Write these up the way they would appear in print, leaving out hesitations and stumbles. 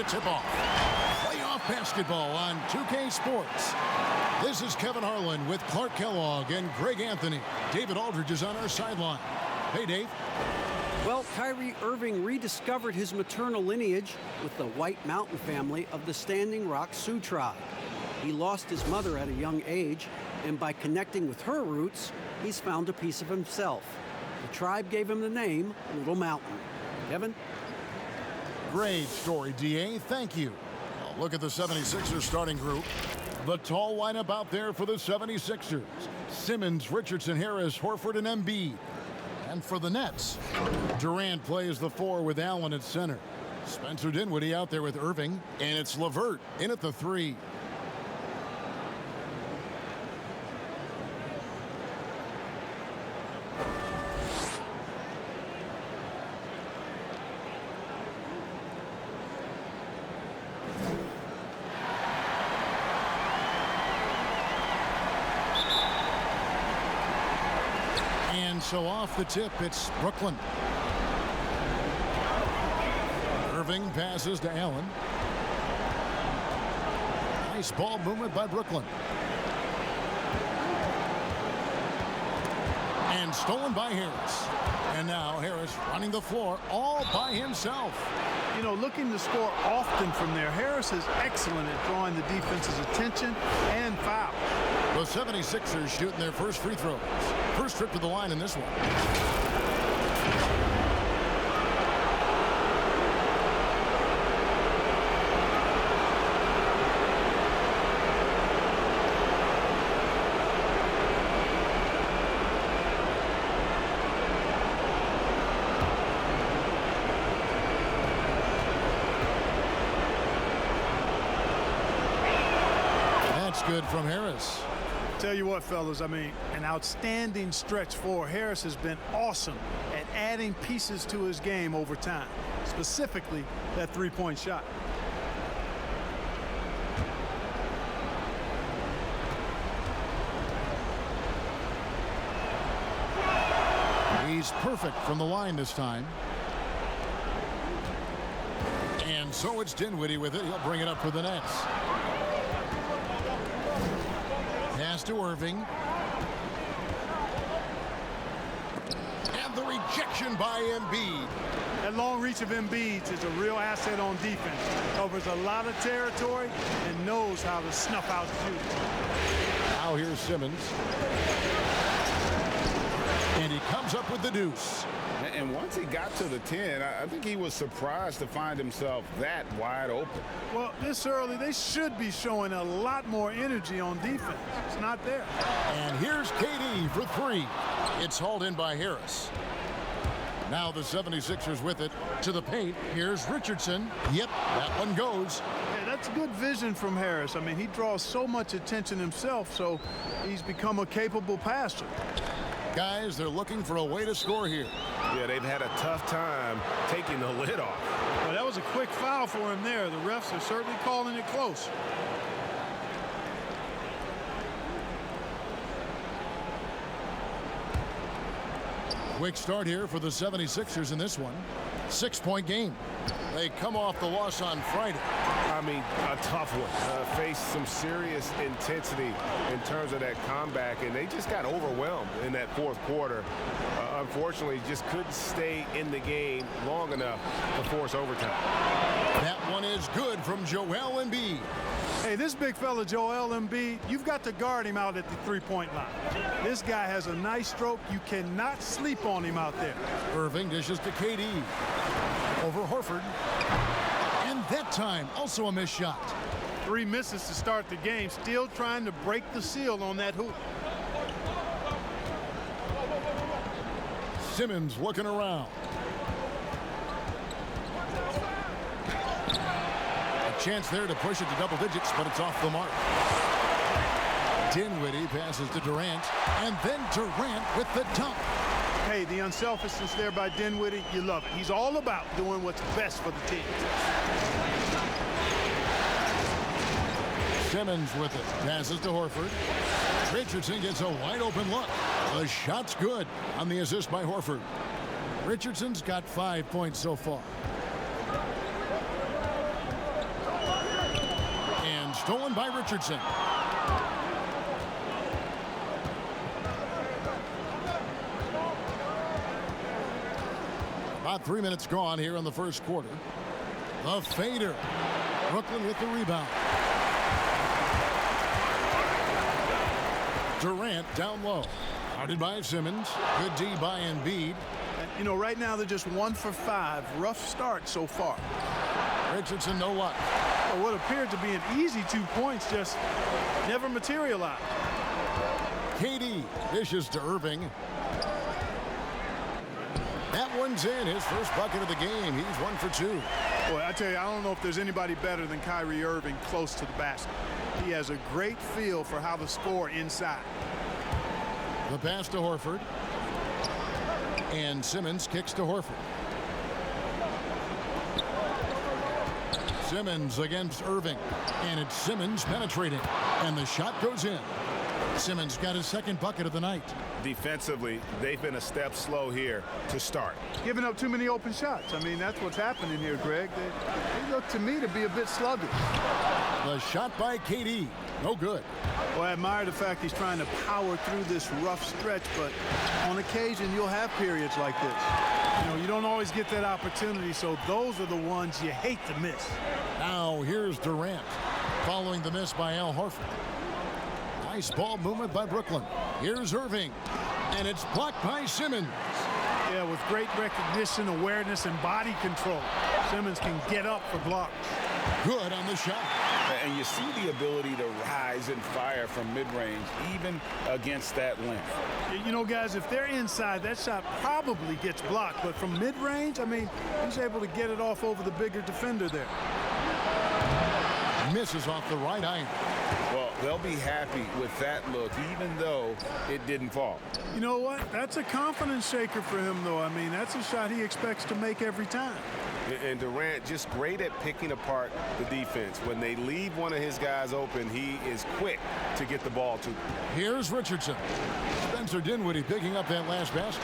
tip-off. Playoff basketball on 2K Sports. This is Kevin Harlan with Clark Kellogg and Greg Anthony. David Aldridge is on our sideline. Hey, Dave. Well, Kyrie Irving rediscovered his maternal lineage with the White Mountain family of the Standing Rock Sioux tribe. He lost his mother at a young age, and by connecting with her roots, he's found a piece of himself. The tribe gave him the name Little Mountain. Kevin? Great story, D.A. Thank you. Well, look at the 76ers starting group. The tall lineup out there for the 76ers. Simmons, Richardson, Harris, Horford, and Embiid. And for the Nets, Durant plays the 4 with Allen at center. Spencer Dinwiddie out there with Irving. And it's LeVert in at the 3. So off the tip, it's Brooklyn. Irving passes to Allen. Nice ball movement by Brooklyn. And stolen by Harris. And now Harris running the floor all by himself. You know, looking to score often from there. Harris is excellent at drawing the defense's attention and fouls. The 76ers shooting their first free throws. First trip to the line in this one. That's good from Harris. Tell you what, fellas, I mean, an outstanding stretch for Harris has been awesome at adding pieces to his game over time, specifically that three-point shot. He's perfect from the line this time. And so it's Dinwiddie with it. He'll bring it up for the Nets. Pass to Irving. And the rejection by Embiid. That long reach of Embiid is a real asset on defense. Covers a lot of territory and knows how to snuff out shooters. Now here's Simmons. And he comes up with the deuce. And once he got to the 10, I think he was surprised to find himself that wide open. Well, this early, they should be showing a lot more energy on defense. It's not there. And here's KD for 3. It's hauled in by Harris. Now the 76ers with it to the paint. Here's Richardson. Yep, that one goes. Yeah, that's good vision from Harris. I mean, he draws so much attention himself, so he's become a capable passer. Guys, they're looking for a way to score here. Yeah, they've had a tough time taking the lid off. Well, that was a quick foul for him there. The refs are certainly calling it close. Quick start here for the 76ers in this one. 6-point game. They come off the loss on Friday. I mean, a tough one. Faced some serious intensity in terms of that comeback, and they just got overwhelmed in that fourth quarter. Unfortunately, just couldn't stay in the game long enough to force overtime. That one is good from Joel Embiid. Hey, this big fella, Joel Embiid, you've got to guard him out at the three-point line. This guy has a nice stroke. You cannot sleep on him out there. Irving dishes to KD. Over Horford. And that time, also a missed shot. 3 misses to start the game, still trying to break the seal on that hoop. Simmons looking around. A chance there to push it to double digits, but it's off the mark. Dinwiddie passes to Durant, and then Durant with the dunk. Hey, the unselfishness there by Dinwiddie, you love it. He's all about doing what's best for the team. Simmons with it. Passes to Horford. Richardson gets a wide open look. The shot's good on the assist by Horford. Richardson's got 5 points so far. Stolen by Richardson. About 3 minutes gone here in the first quarter. The fader. Brooklyn with the rebound. Durant down low. Guarded by Simmons. Good D by Embiid. You know, right now they're just 1 for 5. Rough start so far. Richardson, no luck. Well, what appeared to be an easy 2 points just never materialized. KD dishes to Irving. That one's in. His first bucket of the game. He's 1 for 2. Boy, I tell you, I don't know if there's anybody better than Kyrie Irving close to the basket. He has a great feel for how to score inside. The pass to Horford. And Simmons kicks to Horford. Simmons against Irving. And it's Simmons penetrating. And the shot goes in. Simmons got his second bucket of the night. Defensively, they've been a step slow here to start. Giving up too many open shots. I mean, that's what's happening here, Greg. They look to me to be a bit sluggish. The shot by KD. No good. Well, I admire the fact he's trying to power through this rough stretch, but on occasion you'll have periods like this. You know, you don't always get that opportunity, so those are the ones you hate to miss. Now here's Durant following the miss by Al Horford. Nice ball movement by Brooklyn. Here's Irving, and it's blocked by Simmons. Yeah, with great recognition, awareness, and body control, Simmons can get up for blocks. Good on the shot. And you see the ability to rise and fire from mid-range, even against that length. You know, guys, if they're inside, that shot probably gets blocked. But from mid-range, I mean, he's able to get it off over the bigger defender there. Misses off the right iron. Well, they'll be happy with that look, even though it didn't fall. You know what? That's a confidence shaker for him, though. I mean, that's a shot he expects to make every time. And Durant just great at picking apart the defense. When they leave one of his guys open, he is quick to get the ball to. Here's Richardson. Spencer Dinwiddie picking up that last basket.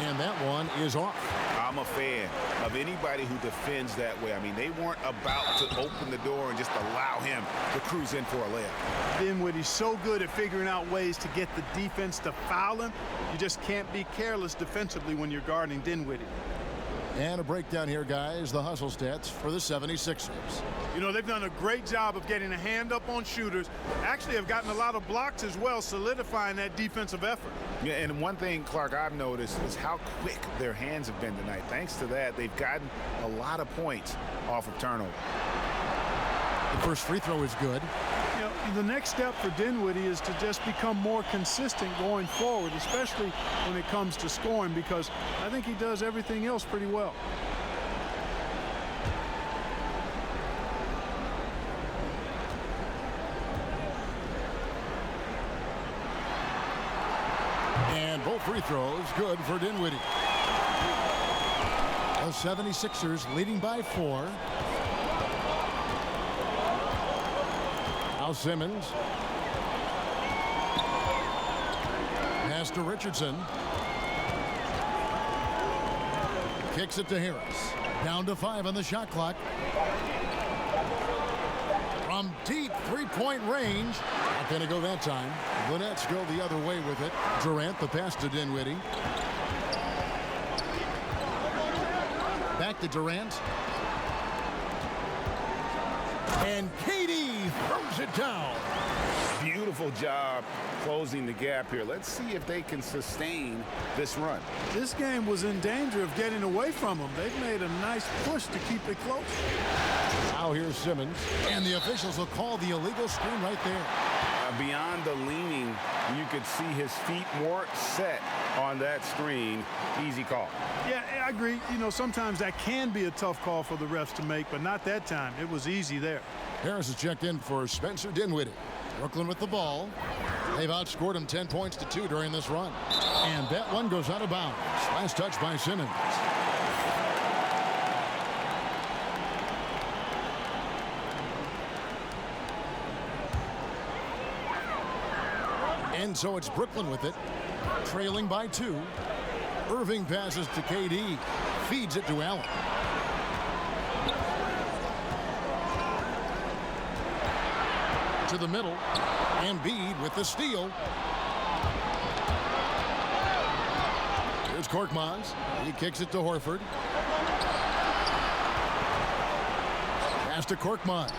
And that one is off. I'm a fan of anybody who defends that way. I mean, they weren't about to open the door and just allow him to cruise in for a layup. Dinwiddie's so good at figuring out ways to get the defense to foul him. You just can't be careless defensively when you're guarding Dinwiddie. And a breakdown here, guys. The hustle stats for the 76ers. You know, they've done a great job of getting a hand up on shooters. Actually have gotten a lot of blocks as well, solidifying that defensive effort. Yeah, and one thing, Clark, I've noticed is how quick their hands have been tonight. Thanks to that, they've gotten a lot of points off of turnover. The first free throw is good. You know, the next step for Dinwiddie is to just become more consistent going forward, especially when it comes to scoring, because I think he does everything else pretty well. And both free throws good for Dinwiddie. The 76ers leading by 4. Now Simmons. Pass to Richardson. Kicks it to Harris. Down to 5 on the shot clock. From deep three-point range. Not going to go that time. The Nets go the other way with it. Durant, the pass to Dinwiddie. Back to Durant. And KD throws it down. Beautiful job closing the gap here. Let's see if they can sustain this run. This game was in danger of getting away from them. They've made a nice push to keep it close. Now here's Simmons. And the officials will call the illegal screen right there. Beyond the leaning, you could see his feet weren't set on that screen. Easy call. Yeah, I agree. You know, sometimes that can be a tough call for the refs to make, but not that time. It was easy there. Harris is checked in for Spencer Dinwiddie. Brooklyn with the ball. They've outscored him 10 points to 2 during this run. And that one goes out of bounds. Last touch by Simmons. And so it's Brooklyn with it, trailing by 2. Irving passes to KD, feeds it to Allen. To the middle. Embiid with the steal. Here's Korkmaz. He kicks it to Horford. Pass to Korkmaz.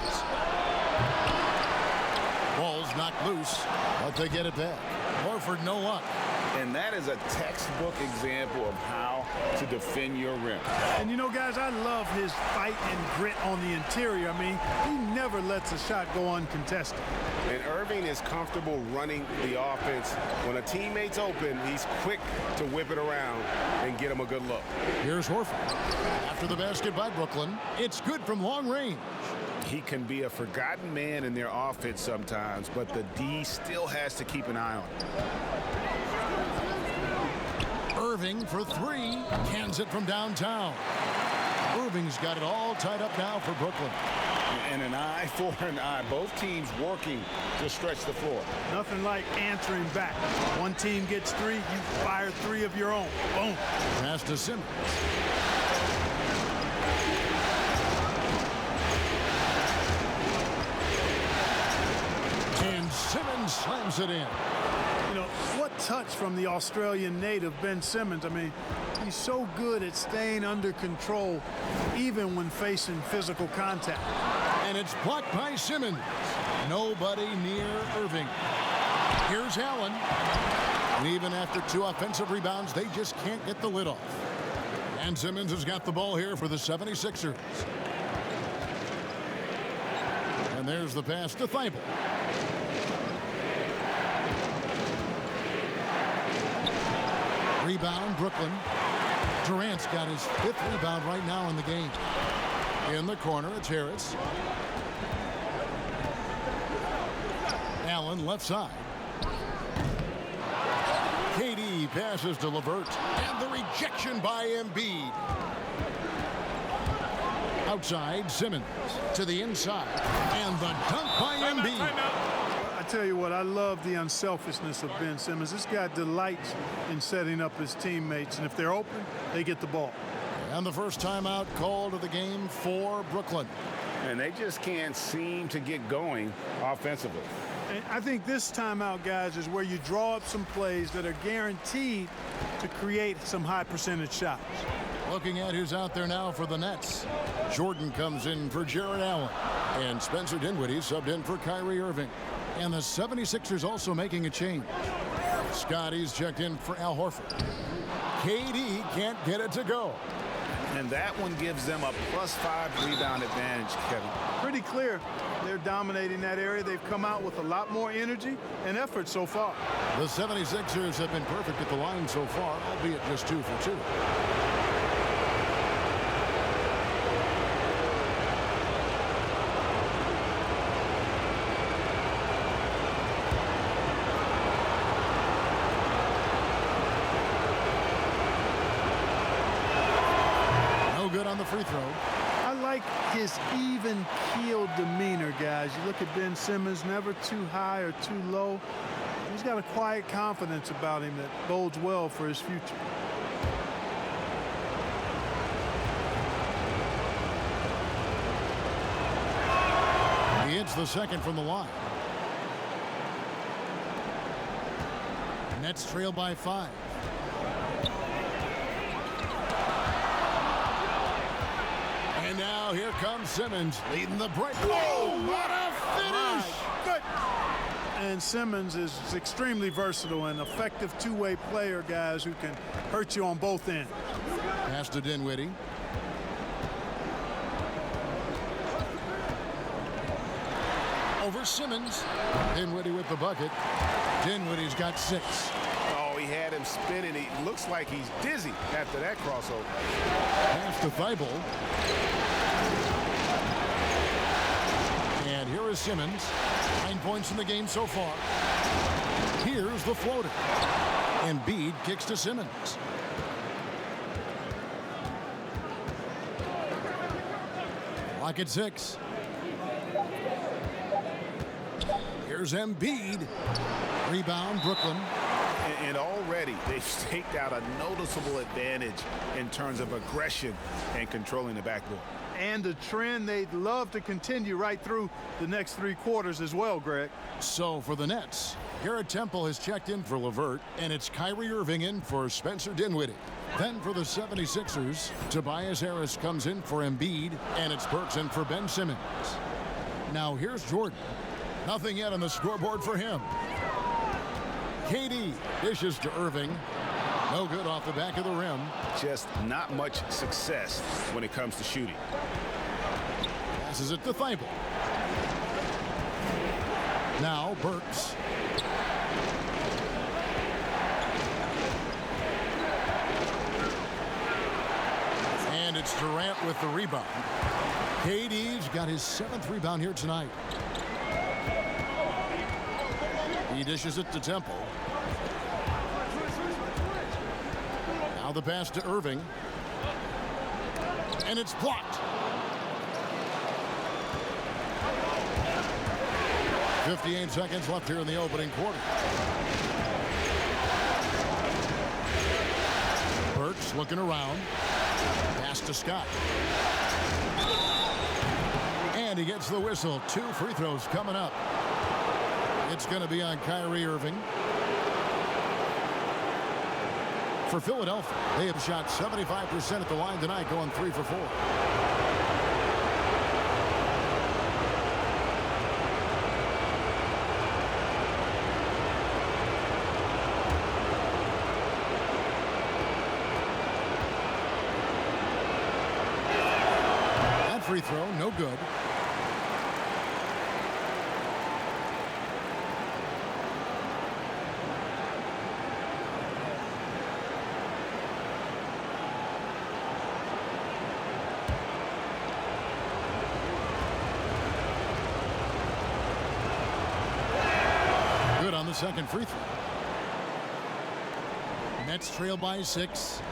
Ball's knocked loose, but they get it back. Horford, no luck. And that is a textbook example of how to defend your rim. And you know, guys, I love his fight and grit on the interior. I mean, he never lets a shot go uncontested. And Irving is comfortable running the offense. When a teammate's open, he's quick to whip it around and get him a good look. Here's Horford. After the basket by Brooklyn, it's good from long range. He can be a forgotten man in their offense sometimes, but the D still has to keep an eye on him. Irving for three. Cans it from downtown. Irving's got it all tied up now for Brooklyn. And an eye for an eye. Both teams working to stretch the floor. Nothing like answering back. One team gets three, you fire three of your own. Boom. Pass to Simmons. And Simmons slams it in. You know, what touch from the Australian native, Ben Simmons. I mean, he's so good at staying under control even when facing physical contact. And it's blocked by Simmons. Nobody near Irving. Here's Allen. And even after two offensive rebounds, they just can't get the lid off. And Simmons has got the ball here for the 76ers. And there's the pass to Thibault. Rebound, Brooklyn. Durant's got his fifth rebound right now in the game. In the corner, it's Harris. Allen left side. KD passes to LeVert. And the rejection by Embiid. Outside, Simmons to the inside. And the dunk by Embiid. I tell you what, I love the unselfishness of Ben Simmons. This guy delights in setting up his teammates, and if they're open, they get the ball. And the first timeout called of the game for Brooklyn. And they just can't seem to get going offensively. And I think this timeout, guys, is where you draw up some plays that are guaranteed to create some high percentage shots. Looking at who's out there now for the Nets. Jordan comes in for Jared Allen. And Spencer Dinwiddie subbed in for Kyrie Irving. And the 76ers also making a change. Scotty's checked in for Al Horford. KD can't get it to go. And that one gives them a +5 rebound advantage, Kevin. Pretty clear. They're dominating that area. They've come out with a lot more energy and effort so far. The 76ers have been perfect at the line so far, albeit just 2 for 2. Good on the free throw. I like his even-keeled demeanor, guys. You look at Ben Simmons, never too high or too low. He's got a quiet confidence about him that bodes well for his future. He hits the second from the line. Nets trail by 5. And now here comes Simmons leading the break. Whoa, what a finish! Good. And Simmons is extremely versatile and effective two-way player, guys, who can hurt you on both ends. Pass to Dinwiddie. Over Simmons. Dinwiddie with the bucket. Dinwiddie's got 6. Oh, he had him spinning. He looks like he's dizzy after that crossover. Pass to Thibault. And here is Simmons. 9 points in the game so far. Here's the floater. Embiid kicks to Simmons. Clock at 6. Here's Embiid. Rebound, Brooklyn. And already they've staked out a noticeable advantage in terms of aggression and controlling the backboard. and a trend they'd love to continue right through the next 3 quarters as well, Greg. So for the Nets, Garrett Temple has checked in for LeVert, and it's Kyrie Irving in for Spencer Dinwiddie. Then for the 76ers, Tobias Harris comes in for Embiid, and it's Burks in for Ben Simmons. Now here's Jordan. Nothing yet on the scoreboard for him. KD dishes to Irving. No good off the back of the rim. Just not much success when it comes to shooting. Passes it to Thibault. Now Burks. And it's Durant with the rebound. KD's got his 7th rebound here tonight. He dishes it to Temple. Now the pass to Irving. And it's blocked. 58 seconds left here in the opening quarter. Burks looking around. Pass to Scott. And he gets the whistle. 2 free throws coming up. It's going to be on Kyrie Irving. For Philadelphia, they have shot 75% at the line tonight, going 3 for 4. That free throw, no good. On the second free throw. Nets trail by 6.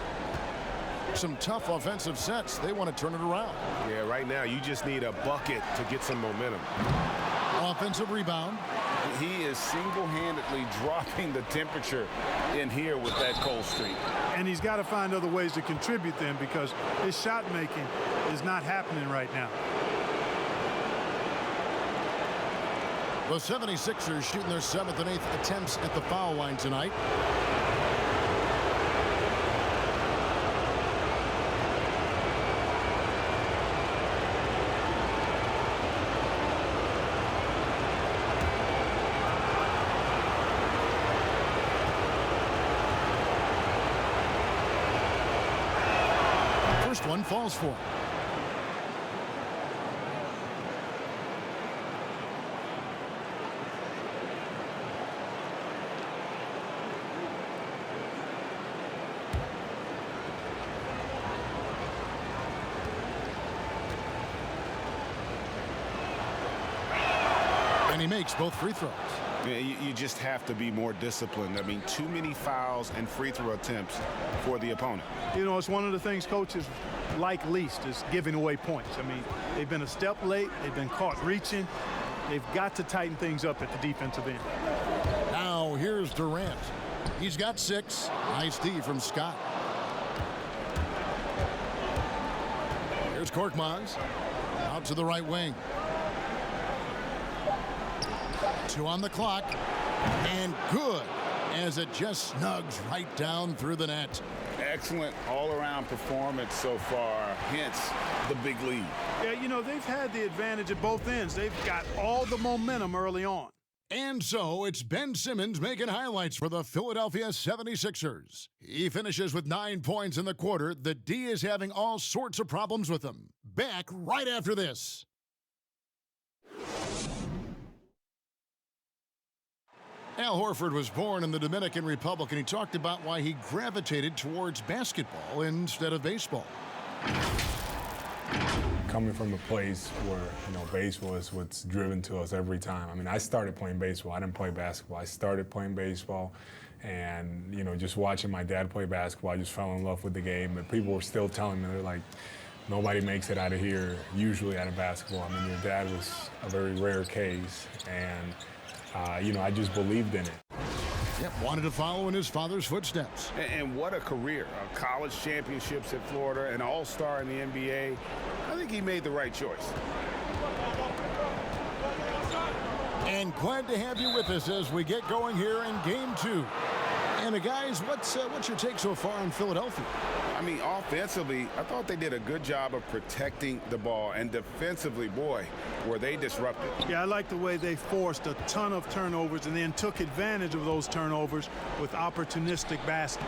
Some tough offensive sets. They want to turn it around. Yeah, right now you just need a bucket to get some momentum. Offensive rebound. He is single-handedly dropping the temperature in here with that cold streak. And he's got to find other ways to contribute then, because his shot making is not happening right now. The 76ers shooting their 7th and 8th attempts at the foul line tonight. First one falls for him. And he makes both free throws. Yeah, you just have to be more disciplined. I mean, too many fouls and free throw attempts for the opponent. You know, it's one of the things coaches like least is giving away points. I mean, they've been a step late. They've been caught reaching. They've got to tighten things up at the defensive end. Now here's Durant. He's got 6. Nice D from Scott. Here's Korkmaz. Out to the right wing. 2 on the clock. And good, as it just snugs right down through the net. Excellent all-around performance so far, hence the big lead. Yeah, you know, they've had the advantage at both ends. They've got all the momentum early on. And so it's Ben Simmons making highlights for the Philadelphia 76ers. He finishes with 9 points in the quarter. The D is having all sorts of problems with him. Back right after this. Al Horford was born in the Dominican Republic, and he talked about why he gravitated towards basketball instead of baseball. Coming from a place where, you know, baseball is what's driven to us every time. I mean, I started playing baseball. I didn't play basketball. I started playing baseball, and, you know, just watching my dad play basketball, I just fell in love with the game. But people were still telling me, they're like, nobody makes it out of here usually out of basketball. I mean, your dad was a very rare case, and you know, I just believed in it. Yep, wanted to follow in his father's footsteps. And what a career. College championships at Florida, an all-star in the NBA. I think think he made the right choice. And glad to have you with us as we get going here in game 2. And guys, what's your take so far on Philadelphia? I mean, offensively, I thought they did a good job of protecting the ball. And defensively, boy, were they disrupted. Yeah, I like the way they forced a ton of turnovers and then took advantage of those turnovers with opportunistic baskets.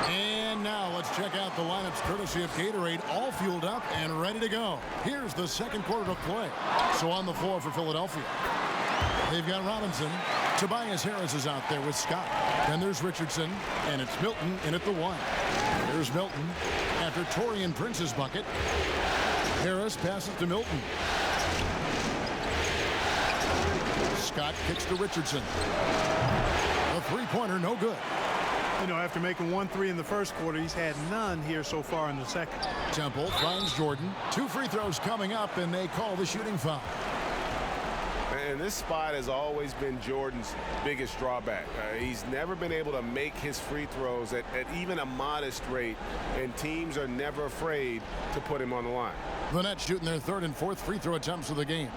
And now let's check out the lineups courtesy of Gatorade, all fueled up and ready to go. Here's the second quarter of play. So on the floor for Philadelphia, they've got Robinson. Tobias Harris is out there with Scott. Then there's Richardson, and it's Milton in at the 1. There's Milton after Taurean Prince's bucket. Harris passes to Milton. Scott kicks to Richardson. A three-pointer, no good. You know, after making 1 3 in the first quarter, he's had none here so far in the second. Temple finds Jordan. 2 free throws coming up, and they call the shooting foul. And this spot has always been Jordan's biggest drawback. He's never been able to make his free throws at even a modest rate, and teams are never afraid to put him on the line. The Nets shooting their 3rd and 4th free throw attempts of the game.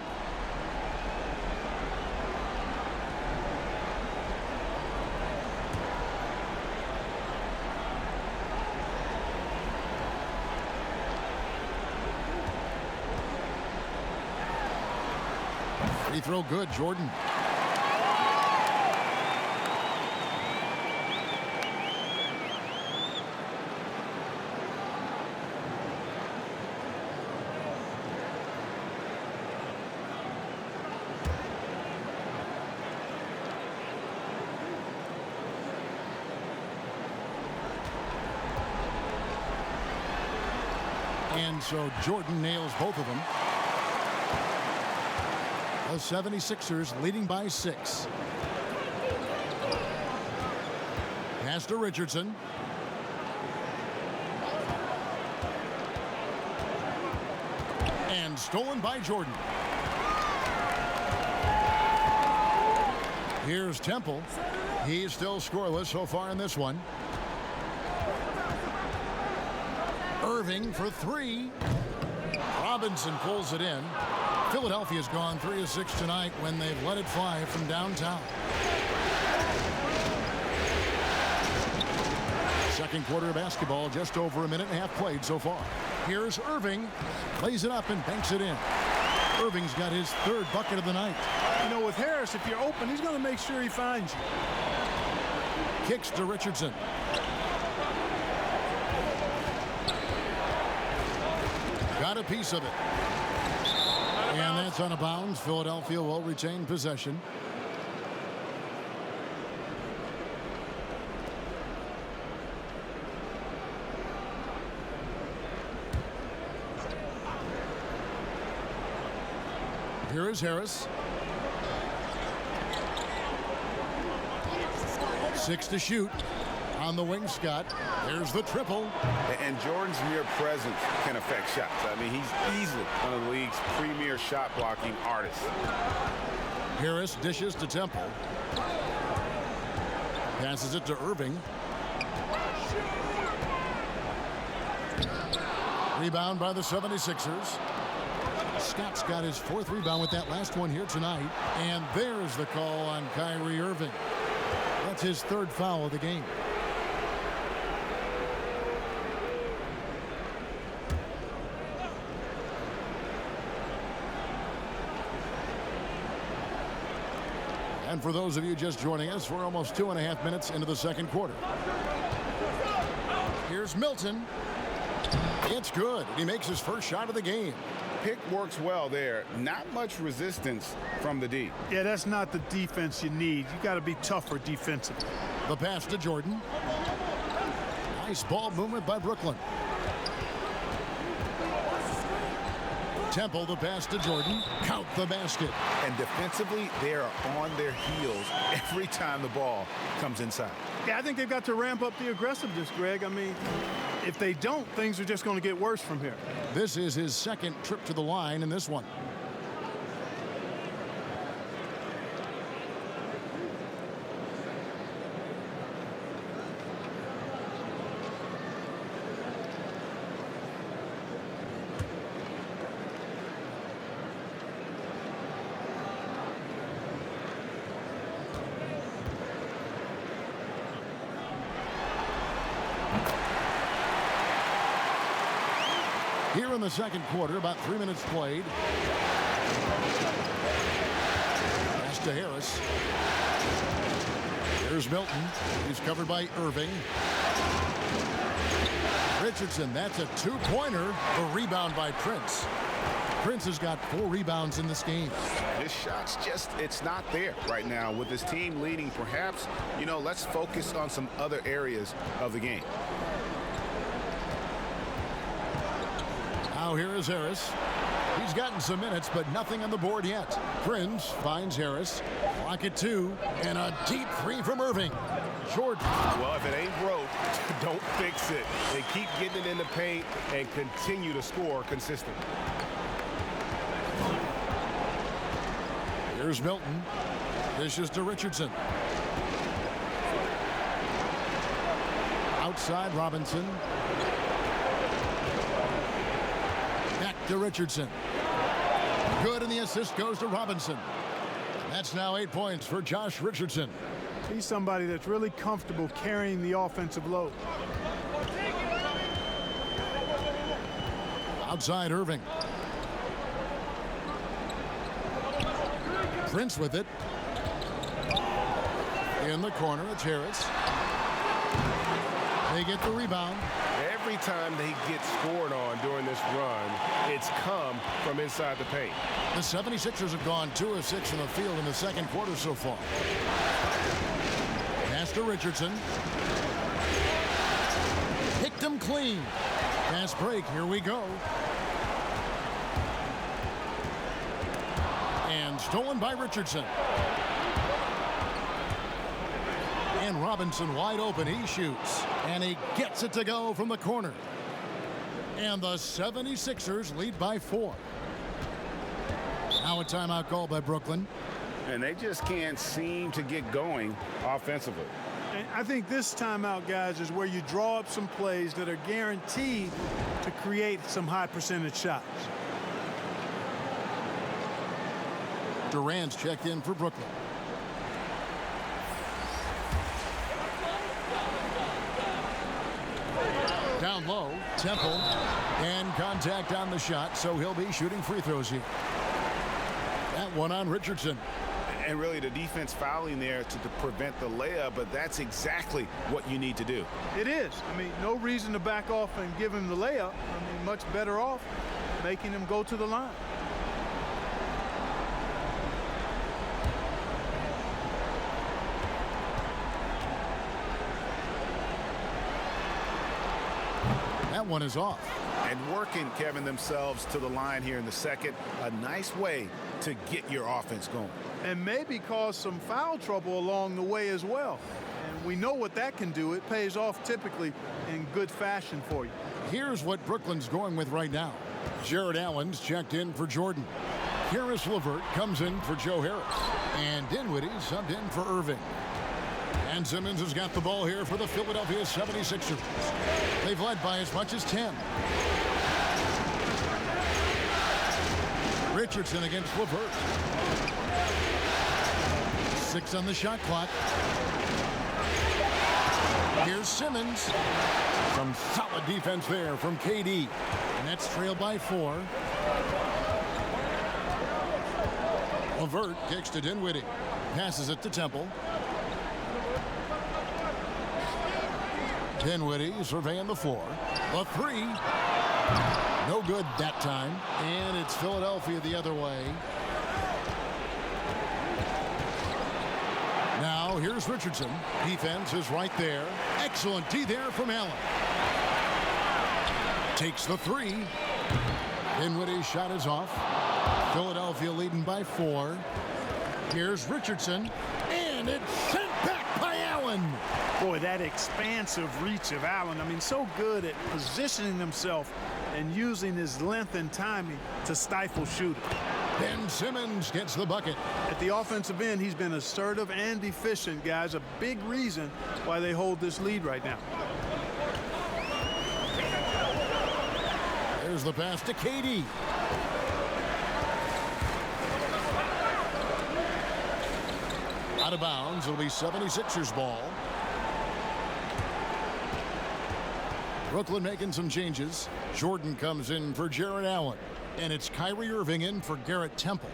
Free throw good, Jordan. And so Jordan nails both of them. The 76ers leading by 6. Pass to Richardson. And stolen by Jordan. Here's Temple. He's still scoreless so far in this one. Irving for 3. Robinson pulls it in. Philadelphia's gone 3 of 6 tonight when they've let it fly from downtown. Second quarter of basketball, just over a minute and a half played so far. Here's Irving, lays it up and banks it in. Irving's got his 3rd bucket of the night. You know, with Harris, if you're open, he's going to make sure he finds you. Kicks to Richardson. Got a piece of it. And that's out of bounds. Philadelphia will retain possession. Here is Harris. 6 to shoot. On the wing, Scott. There's the triple. And Jordan's mere presence can affect shots. I mean, he's easily one of the league's premier shot blocking artists. Harris dishes to Temple. Passes it to Irving. Rebound by the 76ers. Scott's got his 4th rebound with that last one here tonight. And there's the call on Kyrie Irving. That's his 3rd foul of the game. And for those of you just joining us, we're almost 2.5 minutes into the second quarter. Here's Milton. It's good. He makes his first shot of the game. Pick works well there. Not much resistance from the D. Yeah, that's not the defense you need. You got to be tougher defensively. The pass to Jordan. Nice ball movement by Brooklyn. Temple, the pass to Jordan. Count the basket. And defensively, they are on their heels every time the ball comes inside. Yeah, I think they've got to ramp up the aggressiveness, Greg. I mean, if they don't, things are just going to get worse from here. This is his 2nd trip to the line in this one. Here in the second quarter, about 3 minutes played. Pass to Harris. Here's Milton. He's covered by Irving. Richardson, that's a two-pointer. The rebound by Prince. Prince has got 4 rebounds in this game. His shot's just, it's not there right now. With his team leading, perhaps, let's focus on some other areas of the game. Now here is Harris. He's gotten some minutes, but nothing on the board yet. Prince finds Harris. Clock at 2, and a deep 3 from Irving. Jordan. Well, if it ain't broke, don't fix it. They keep getting it in the paint and continue to score consistently. Here's Milton. Dishes to Richardson. Outside Robinson. Back to Richardson. Good, and the assist goes to Robinson. That's now 8 points for Josh Richardson. He's somebody that's really comfortable carrying the offensive load. Outside Irving. Prince with it. In the corner, it's Harris. They get the rebound. Every time they get scored on during this run, it's come from inside the paint. The 76ers have gone 2 of 6 from the field in the second quarter so far. Pass to Richardson. Picked him clean. Fast break, here we go. And stolen by Richardson. And Robinson wide open, he shoots. And he gets it to go from the corner. And the 76ers lead by 4. Now a timeout call by Brooklyn. And they just can't seem to get going offensively. And I think this timeout, guys, is where you draw up some plays that are guaranteed to create some high percentage shots. Durant's checked in for Brooklyn. Down low, Temple, and contact on the shot, so he'll be shooting free throws here. That one on Richardson. And really the defense fouling there to prevent the layup, but that's exactly what you need to do. It is. I mean, no reason to back off and give him the layup. I mean, much better off making him go to the line. That one is off. And working, Kevin, themselves to the line here in the second. A nice way to get your offense going. And maybe cause some foul trouble along the way as well. And we know what that can do. It pays off typically in good fashion for you. Here's what Brooklyn's going with right now. Jared Allen's checked in for Jordan. Karis LeVert comes in for Joe Harris. And Dinwiddie subbed in for Irving. And Simmons has got the ball here for the Philadelphia 76ers. They've led by as much as 10. Richardson against LeVert. 6 on the shot clock. Here's Simmons. Some solid defense there from KD. Nets trail by 4. LeVert kicks to Dinwiddie. Passes it to Temple. Dinwiddie surveying the floor. The 3. No good that time. And it's Philadelphia the other way. Now here's Richardson. Defense is right there. Excellent D there from Allen. Takes the 3. Dinwiddie's shot is off. Philadelphia leading by 4. Here's Richardson. And it's sent back by Allen. Boy, that expansive reach of Allen. I mean, so good at positioning himself and using his length and timing to stifle shooters. Ben Simmons gets the bucket. At the offensive end, he's been assertive and efficient, guys. A big reason why they hold this lead right now. There's the pass to KD. Out of bounds. It'll be 76ers ball. Brooklyn making some changes. Jordan comes in for Jarrett Allen. And it's Kyrie Irving in for Garrett Temple.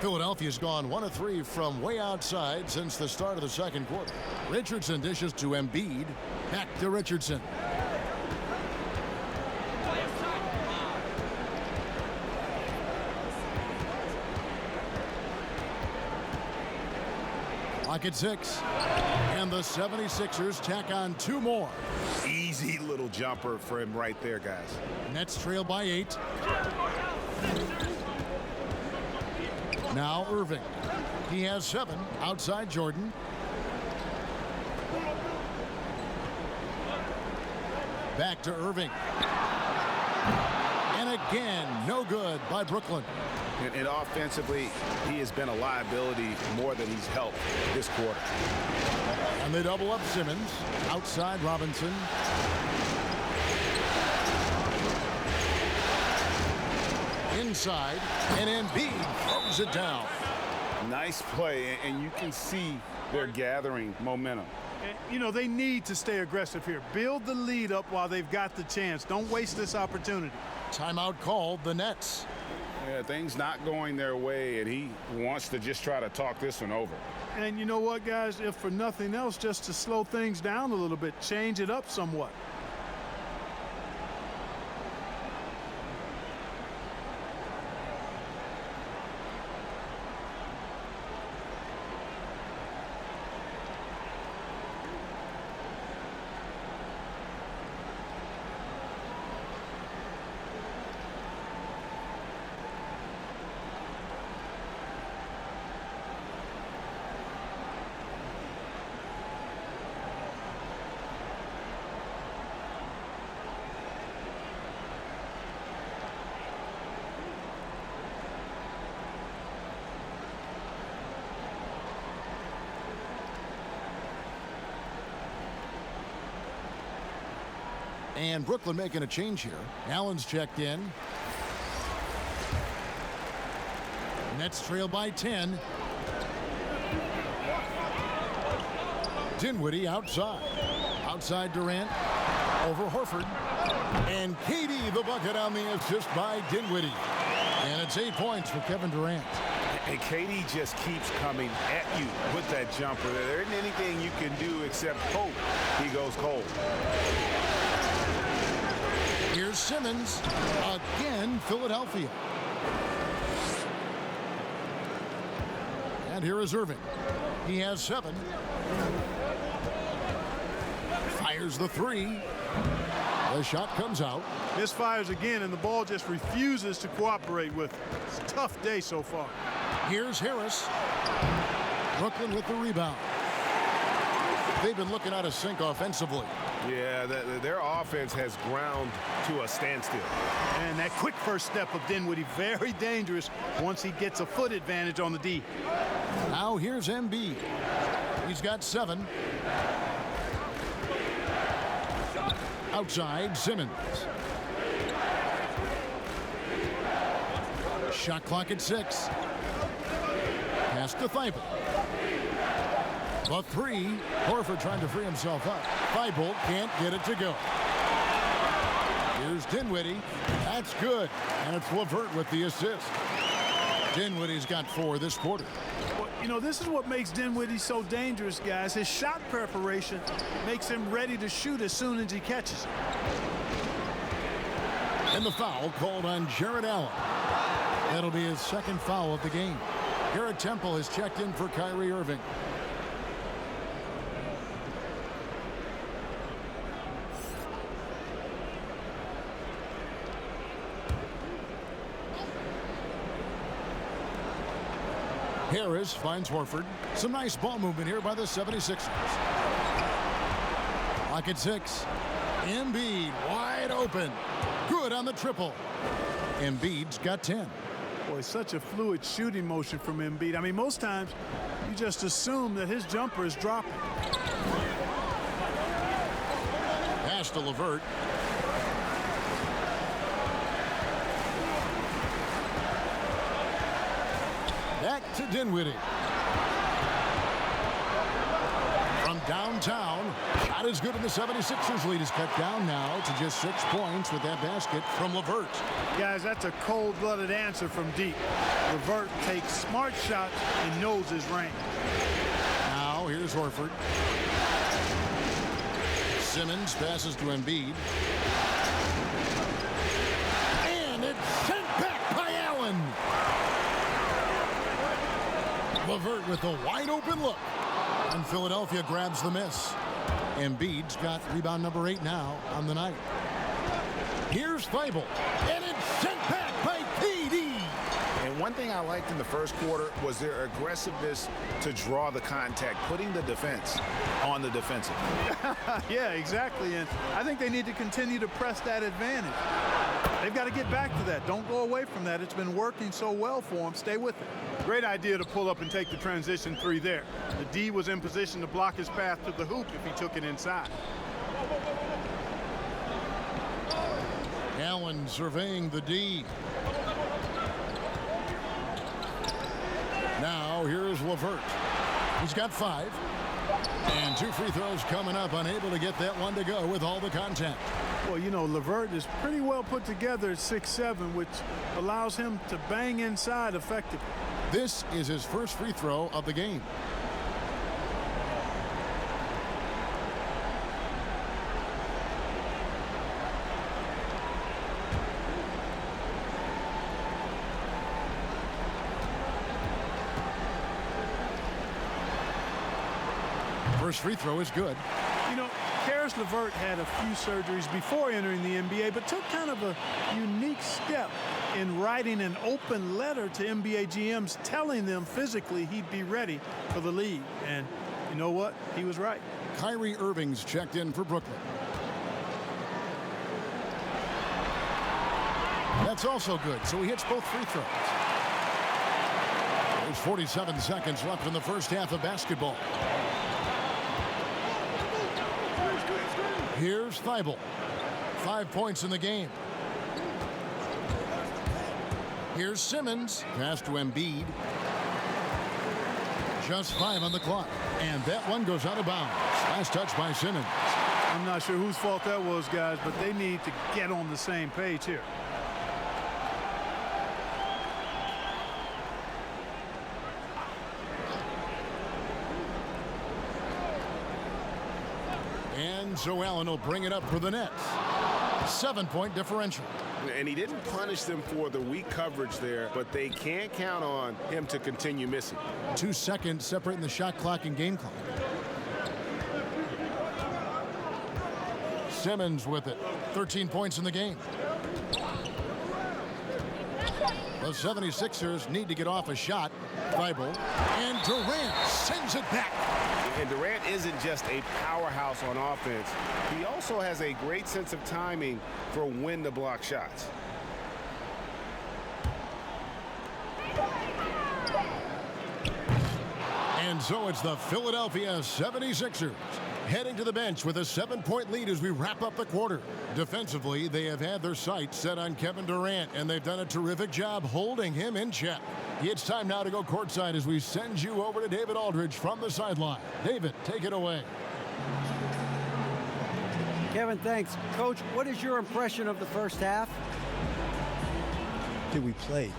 Philadelphia's gone 1 of 3 from way outside since the start of the second quarter. Richardson dishes to Embiid. Back to Richardson. Clock at 6. And the 76ers tack on 2 more. Easy little jumper for him right there, guys. Nets trail by 8. Now Irving. He has 7 outside Jordan. Back to Irving. And again, no good by Brooklyn. And offensively, he has been a liability more than he's helped this quarter. And they double up Simmons. Outside Robinson. Inside. And Embiid throws it down. Nice play, and you can see they're gathering momentum. And, you know, they need to stay aggressive here. Build the lead up while they've got the chance. Don't waste this opportunity. Timeout called, the Nets. Yeah, things not going their way, and he wants to just try to talk this one over. And you know what, guys? If for nothing else, just to slow things down a little bit, change it up somewhat. And Brooklyn making a change here. Allen's checked in. Nets trail by 10. Dinwiddie outside. Outside Durant. Over Horford. And KD the bucket on the assist by Dinwiddie. And it's 8 points for Kevin Durant. And KD just keeps coming at you with that jumper. There isn't anything you can do except hope he goes cold. Here's Simmons. Again, Philadelphia. And here is Irving. He has 7. Fires the 3. The shot comes out. Misfires again, and the ball just refuses to cooperate with it. It's a tough day so far. Here's Harris. Brooklyn with the rebound. They've been looking out of sync offensively. Yeah, their offense has ground to a standstill. And that quick first step of Dinwiddie, very dangerous once he gets a foot advantage on the D. Now here's Embiid. He's got 7. Outside, Simmons. Shot clock at 6. Pass to Thibault. The 3. Horford trying to free himself up. Thibault can't get it to go. Here's Dinwiddie. That's good. And it's LeVert with the assist. Dinwiddie's got 4 this quarter. Well, you know, this is what makes Dinwiddie so dangerous, guys. His shot preparation makes him ready to shoot as soon as he catches it. And the foul called on Jarrett Allen. That'll be his 2nd foul of the game. Garrett Temple is checked in for Kyrie Irving. Harris finds Horford. Some nice ball movement here by the 76ers. Clock at 6. Embiid wide open. Good on the triple. Embiid's got 10. Boy, such a fluid shooting motion from Embiid. I mean, most times you just assume that his jumper is dropping. Pass to LeVert. Back to Dinwiddie. From downtown, as good, and the 76ers lead is cut down now to just 6 points with that basket from LeVert. Guys, that's a cold-blooded answer from deep. LeVert takes smart shots and knows his range. Now here's Horford. Simmons passes to Embiid. And it's sent back by Allen. LeVert with a wide-open look. And Philadelphia grabs the miss. Embiid's got rebound number 8 now on the night. Here's Thibault. And it's sent back by PD. And one thing I liked in the first quarter was their aggressiveness to draw the contact, putting the defense on the defensive. Yeah, exactly. And I think they need to continue to press that advantage. They've got to get back to that. Don't go away from that. It's been working so well for them. Stay with it. Great idea to pull up and take the transition 3 there. The D was in position to block his path to the hoop if he took it inside. Allen surveying the D. Now here's LeVert. He's got 5. And 2 free throws coming up, unable to get that one to go with all the contact. Well, you know, LeVert is pretty well put together at 6'7", which allows him to bang inside effectively. This is his first free throw of the game. First free throw is good. You know, Karis LeVert had a few surgeries before entering the NBA, but took kind of a unique step in writing an open letter to NBA GMs telling them physically he'd be ready for the league. And you know what? He was right. Kyrie Irving's checked in for Brooklyn. That's also good, so he hits both free throws. There's 47 seconds left in the first half of basketball. Here's Thibault. 5 points in the game. Here's Simmons. Pass to Embiid. Just 5 on the clock. And that one goes out of bounds. Last touch by Simmons. I'm not sure whose fault that was, guys, but they need to get on the same page here. And so Allen will bring it up for the Nets. 7-point differential. And he didn't punish them for the weak coverage there, but they can't count on him to continue missing. 2 seconds separating the shot clock and game clock. Simmons with it. 13 points in the game. The 76ers need to get off a shot. Thibault. And Durant sends it back. And Durant isn't just a powerhouse on offense. He also has a great sense of timing for when to block shots. And so it's the Philadelphia 76ers heading to the bench with a 7-point lead as we wrap up the quarter. Defensively, they have had their sights set on Kevin Durant, and they've done a terrific job holding him in check. It's time now to go courtside as we send you over to David Aldridge from the sideline. David, take it away. Kevin, thanks. Coach, what is your impression of the first half? We played.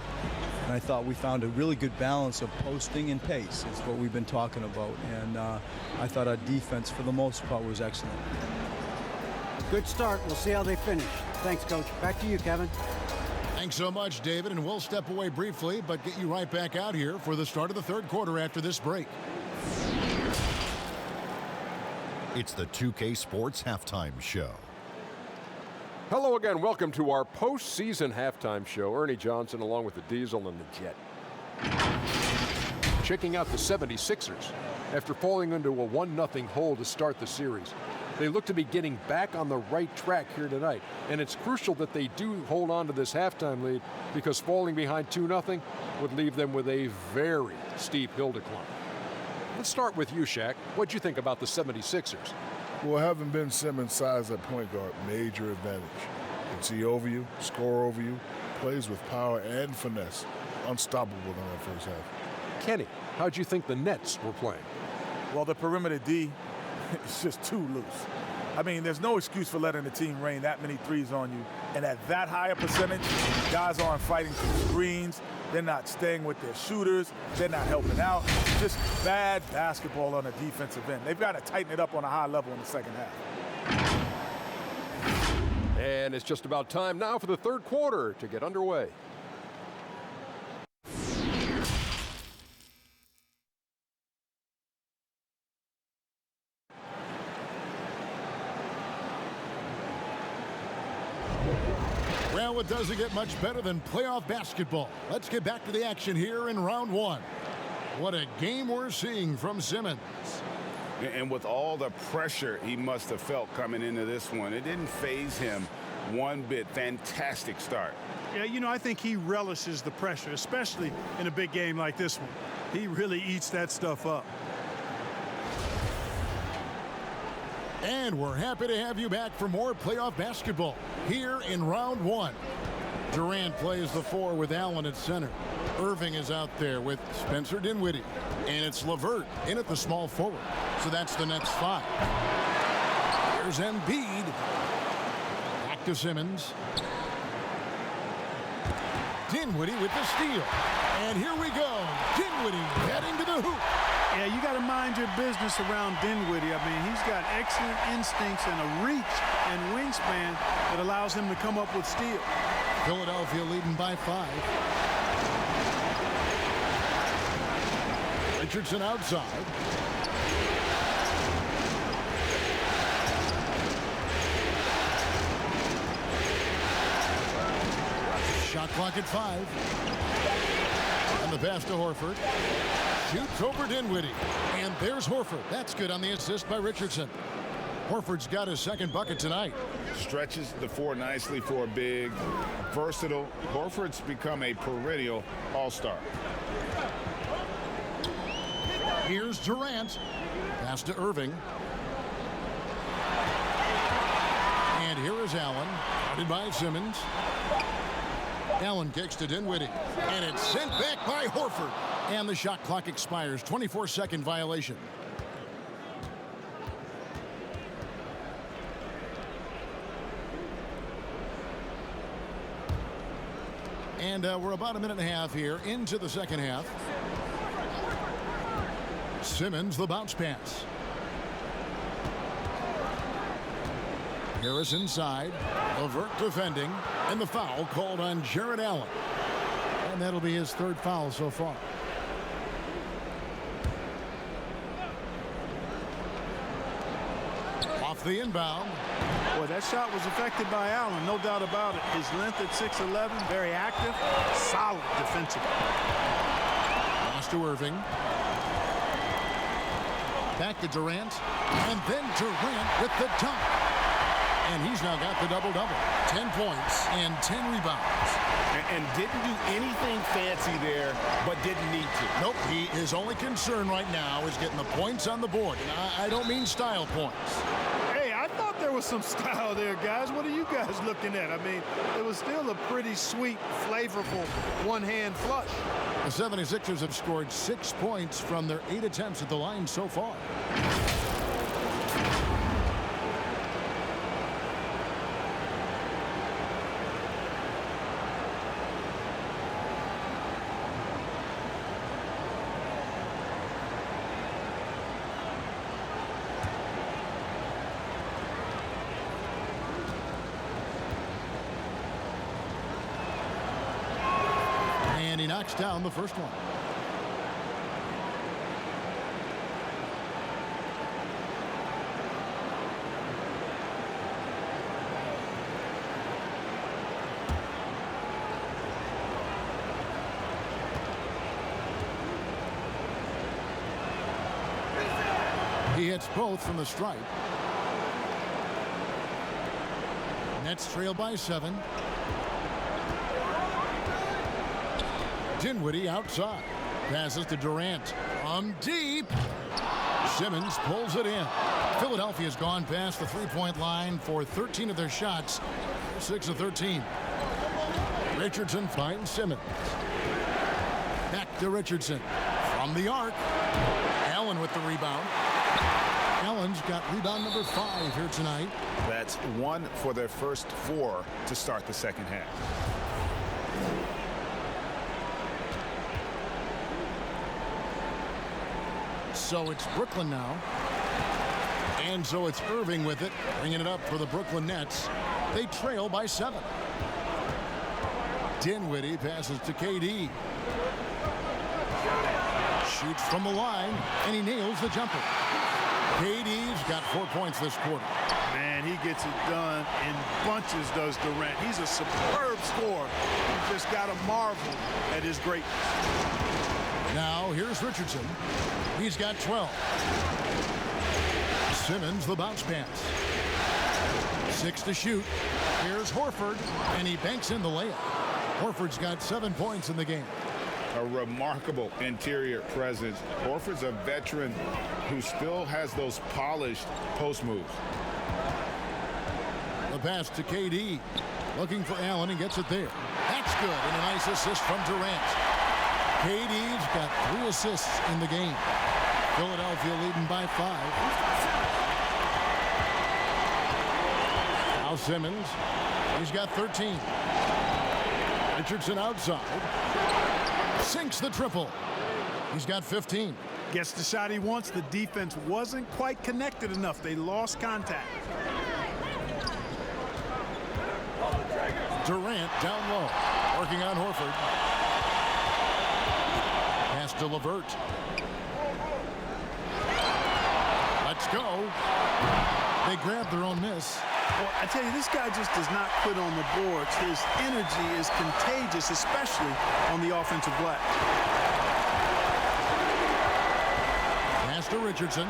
And I thought we found a really good balance of posting and pace. It's what we've been talking about. And I thought our defense, for the most part, was excellent. Good start. We'll see how they finish. Thanks, Coach. Back to you, Kevin. Thanks so much, David. And we'll step away briefly, but get you right back out here for the start of the third quarter after this break. It's the 2K Sports Halftime Show. Hello again. Welcome to our postseason halftime show. Ernie Johnson along with the Diesel and the Jet. Checking out the 76ers after falling into a 1-0 hole to start the series. They look to be getting back on the right track here tonight, and it's crucial that they do hold on to this halftime lead because falling behind 2-0 would leave them with a very steep hill to climb. Let's start with you, Shaq. What'd you think about the 76ers? Well, having Ben Simmons' size at point guard, major advantage. Can see over you, score over you, plays with power and finesse. Unstoppable in that first half. Kenny, how'd you think the Nets were playing? Well, the perimeter D is just too loose. I mean, there's no excuse for letting the team rain that many threes on you. And at that higher percentage, guys aren't fighting through screens. They're not staying with their shooters. They're not helping out. Just bad basketball on the defensive end. They've got to tighten it up on a high level in the second half. And it's just about time now for the third quarter to get underway. Well, it doesn't get much better than playoff basketball. Let's get back to the action here in round one. What a game we're seeing from Simmons. And with all the pressure he must have felt coming into this one, it didn't faze him one bit. Fantastic start. Yeah, you know, I think he relishes the pressure, especially in a big game like this one. He really eats that stuff up. And we're happy to have you back for more playoff basketball here in round one. Durant plays the 4 with Allen at center. Irving is out there with Spencer Dinwiddie. And it's LeVert in at the small forward. So that's the Nets 5. Here's Embiid. Back to Simmons. Dinwiddie with the steal. And here we go. Dinwiddie heading to the hoop. Yeah, you got to mind your business around Dinwiddie. I mean, he's got excellent instincts and a reach and wingspan that allows him to come up with steals. Philadelphia leading by 5. Richardson outside. Shot clock at 5. And the pass to Horford. Shoots over Dinwiddie. And there's Horford. That's good on the assist by Richardson. Horford's got his second bucket tonight. Stretches the floor nicely for a big, versatile. Horford's become a perennial all-star. Here's Durant. Pass to Irving. And here is Allen. Guarded by Simmons. Allen kicks to Dinwiddie. And it's sent back by Horford. And the shot clock expires. 24-second violation. And we're about a minute and a half here into the second half. Simmons, the bounce pass. Harris inside. LeVert defending. And the foul called on Jarrett Allen. And that'll be his third foul so far. Off the inbound. Boy, that shot was affected by Allen, no doubt about it. His length at 6'11", very active, solid defensively. Pass to Irving. Back to Durant. And then Durant with the dunk. And he's now got the double-double. 10 points and 10 rebounds. And didn't do anything fancy there, but didn't need to. Nope, his only concern right now is getting the points on the board. And I don't mean style points. Hey, I thought there was some style there, guys. What are you guys looking at? I mean, it was still a pretty sweet, flavorful one-hand flush. The 76ers have scored 6 points from their 8 attempts at the line so far. And he knocks down the first one. He hits both from the stripe. Nets trail by 7. Dinwiddie outside. Passes to Durant. From deep. Simmons pulls it in. Philadelphia's gone past the three-point line for 13 of their shots. 6 of 13. Richardson finds Simmons. Back to Richardson. From the arc. Allen with the rebound. Allen's got rebound number 5 here tonight. That's 1 for their first 4 to start the second half. So it's Brooklyn now. And so it's Irving with it, bringing it up for the Brooklyn Nets. They trail by 7. Dinwiddie passes to KD. Shoots from the line, and he nails the jumper. KD's got 4 points this quarter. Man, he gets it done in bunches, does Durant. He's a superb scorer. You just got to marvel at his greatness. Now, here's Richardson. He's got 12. Simmons, the bounce pass. 6 to shoot. Here's Horford, and he banks in the layup. Horford's got 7 points in the game. A remarkable interior presence. Horford's a veteran who still has those polished post moves. The pass to KD. Looking for Allen and gets it there. That's good, and a nice assist from Durant. KD's got 3 assists in the game. Philadelphia leading by 5. Now Simmons. He's got 13. Richardson outside. Sinks the triple. He's got 15. Gets the shot he wants. The defense wasn't quite connected enough. They lost contact. Durant down low. Working on Horford. Pass to LeVert. Let's go. They grab their own miss. Well, I tell you, this guy just does not quit on the boards. His energy is contagious, especially on the offensive glass. Pass to Richardson.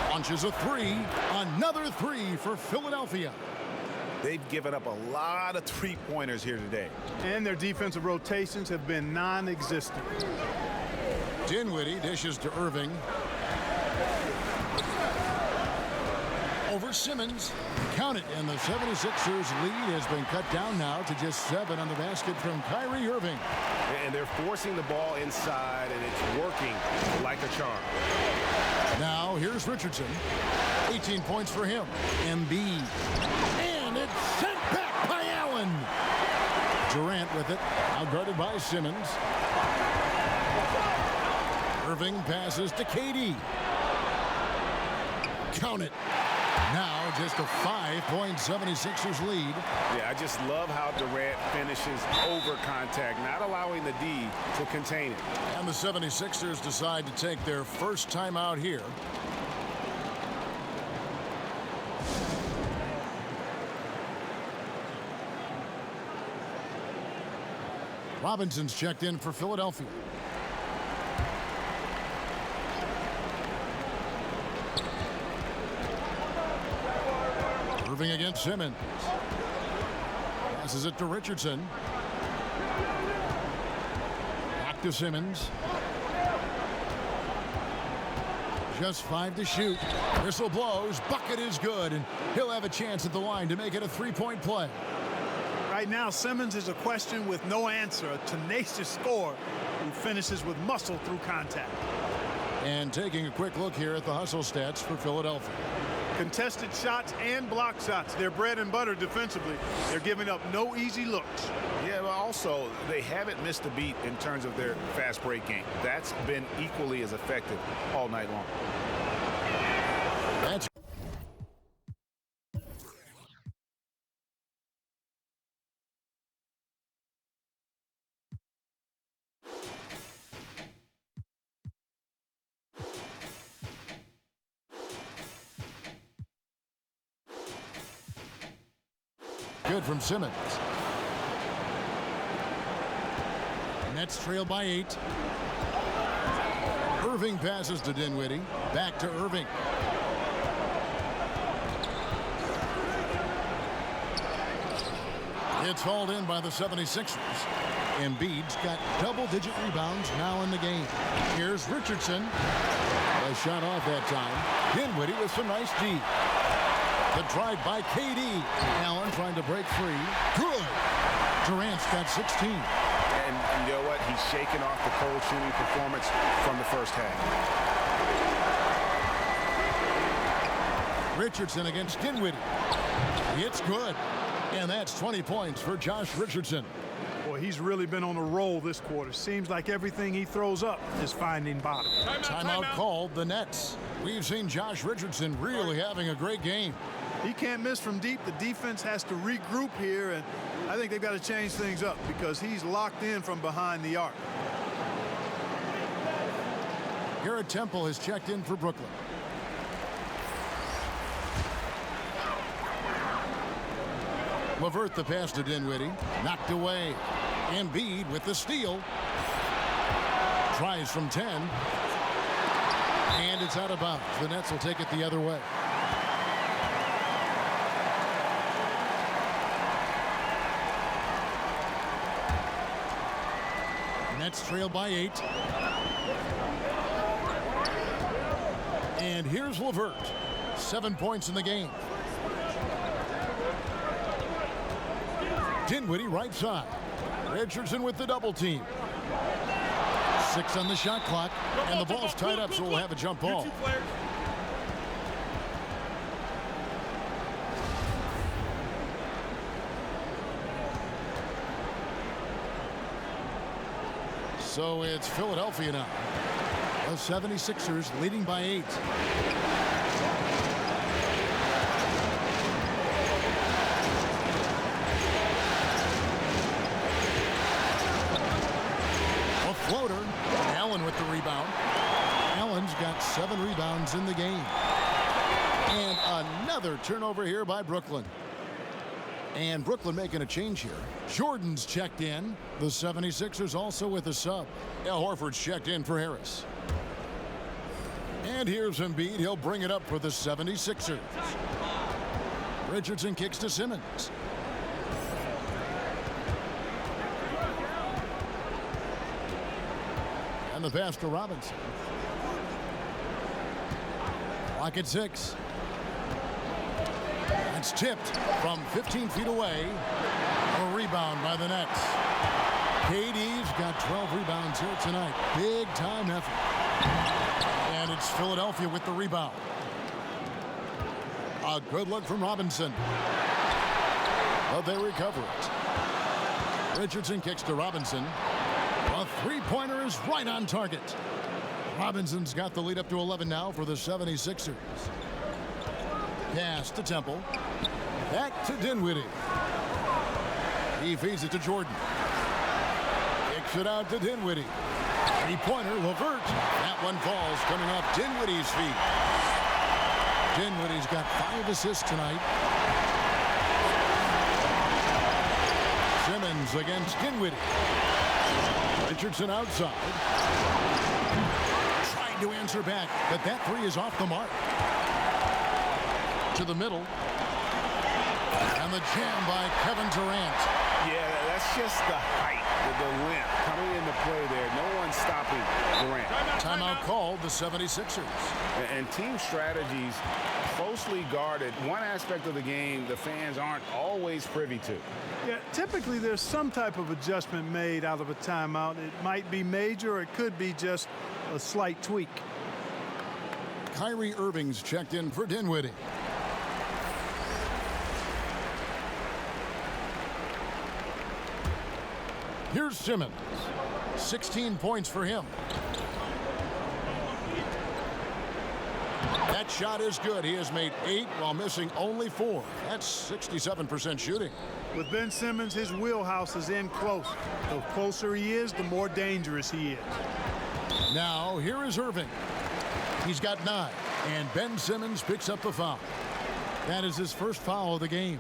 Launches a 3. Another 3 for Philadelphia. They've given up a lot of three-pointers here today. And their defensive rotations have been non-existent. Dinwiddie dishes to Irving. Over Simmons. Count it, and the 76ers lead has been cut down now to just 7 on the basket from Kyrie Irving. And they're forcing the ball inside, and it's working like a charm. Now, here's Richardson. 18 points for him. Embiid. And it's sent back by Allen. Durant with it. Outguarded by Simmons. Irving passes to KD. Count it. Now just a 5-point 76ers lead. Yeah, I just love how Durant finishes over contact, not allowing the D to contain it. And the 76ers decide to take their first timeout here. Robinson's checked in for Philadelphia. Irving against Simmons. Passes it to Richardson. Back to Simmons. Just 5 to shoot. Whistle blows. Bucket is good, and he'll have a chance at the line to make it a 3-point play. Right now, Simmons is a question with no answer. A tenacious scorer who finishes with muscle through contact. And taking a quick look here at the hustle stats for Philadelphia. Contested shots and block shots. They're bread and butter defensively. They're giving up no easy looks. Yeah, but also, they haven't missed a beat in terms of their fast break game. That's been equally as effective all night long. That's good from Simmons. Nets trail by 8. Irving passes to Dinwiddie. Back to Irving. It's hauled in by the 76ers. Embiid's got double-digit rebounds now in the game. Here's Richardson. A shot off that time. Dinwiddie with some nice D. The drive by KD. Allen trying to break free. Good. Durant's got 16. And you know what? He's shaken off the cold shooting performance from the first half. Richardson against Dinwiddie. It's good. And that's 20 points for Josh Richardson. Boy, he's really been on a roll this quarter. Seems like everything he throws up is finding bottom. Timeout called the Nets. We've seen Josh Richardson really having a great game. He can't miss from deep. The defense has to regroup here, and I think they've got to change things up because he's locked in from behind the arc. Garrett Temple has checked in for Brooklyn. LeVert the pass to Dinwiddie. Knocked away. Embiid with the steal. Tries from 10. And it's out of bounds. The Nets will take it the other way. Nets trail by 8. And here's LeVert. 7 points in the game. Dinwiddie right side. Richardson with the double team. 6 on the shot clock. And the ball's tied up, so we'll have a jump ball. So it's Philadelphia now. The 76ers leading by 8. A floater. Allen with the rebound. Allen's got 7 rebounds in the game. And another turnover here by Brooklyn. And Brooklyn making a change here. Jordan's checked in. The 76ers also with a sub. Al Horford's checked in for Harris. And here's Embiid. He'll bring it up for the 76ers. Richardson kicks to Simmons. And the pass to Robinson. Clock at 6. It's tipped from 15 feet away. A rebound by the Nets. KD's got 12 rebounds here tonight. Big time effort. And it's Philadelphia with the rebound. A good look from Robinson. But they recover it. Richardson kicks to Robinson. A three-pointer is right on target. Robinson's got the lead up to 11 now for the 76ers. Pass to Temple. Back to Dinwiddie. He feeds it to Jordan. Kicks it out to Dinwiddie. Three-pointer, LeVert. That one falls coming off Dinwiddie's feet. Dinwiddie's got 5 assists tonight. Simmons against Dinwiddie. Richardson outside. Trying to answer back, but that three is off the mark. To the middle. And the jam by Kevin Durant. Yeah, that's just the height, the length coming into play there. No one's stopping Durant. Timeout called the 76ers. And team strategies closely guarded. One aspect of the game the fans aren't always privy to. Yeah, typically there's some type of adjustment made out of a timeout. It might be major or it could be just a slight tweak. Kyrie Irving's checked in for Dinwiddie. Here's Simmons. 16 points for him. That shot is good. He has made 8 while missing only 4. That's 67% shooting. With Ben Simmons, his wheelhouse is in close. The closer he is, the more dangerous he is. Now, here is Irving. He's got 9, and Ben Simmons picks up the foul. That is his first foul of the game.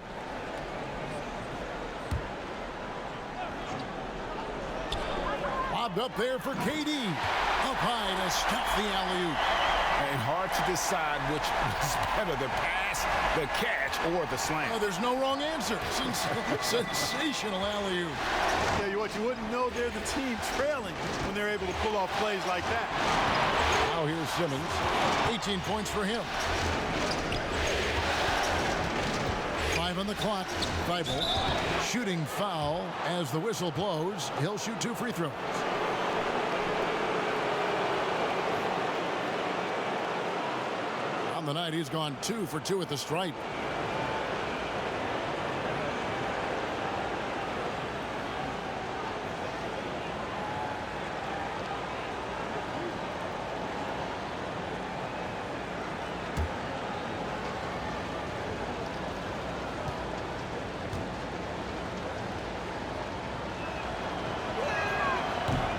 Lobbed up there for KD. Up high to stop the alley-oop. And hard to decide which was better, the pass, the catch, or the slam. Oh, there's no wrong answer. Sensational alley-oop. Tell you what, you wouldn't know they're the team trailing when they're able to pull off plays like that. Now here's Simmons. 18 points for him. 5 on the clock. Thibault shooting foul as the whistle blows. He'll shoot 2 free throws. On the night, he's gone 2 for 2 at the stripe.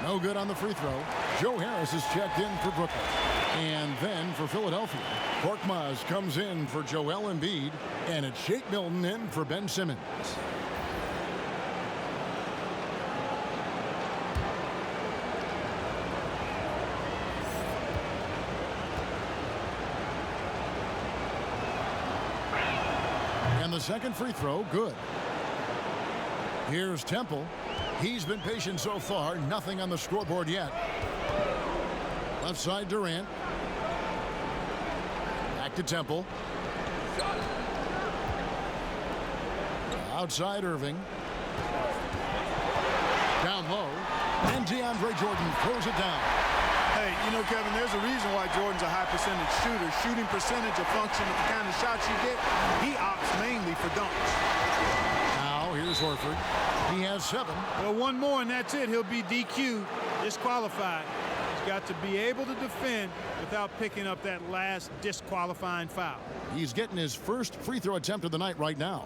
No good on the free throw. Joe Harris is checked in for Brooklyn. And then for Philadelphia, Korkmaz comes in for Joel Embiid, and it's Shake Milton in for Ben Simmons. And the second free throw, good. Here's Temple. He's been patient so far, nothing on the scoreboard yet. Left side Durant. Back to Temple. Outside Irving. Down low. And DeAndre Jordan throws it down. Hey, you know, Kevin, there's a reason why Jordan's a high percentage shooter. Shooting percentage a function of the kind of shots you get. He opts mainly for dunks. Now here's Horford. He has 7. Well, one more and that's it. He'll be DQ, disqualified. He's got to be able to defend without picking up that last disqualifying foul. He's getting his first free throw attempt of the night right now.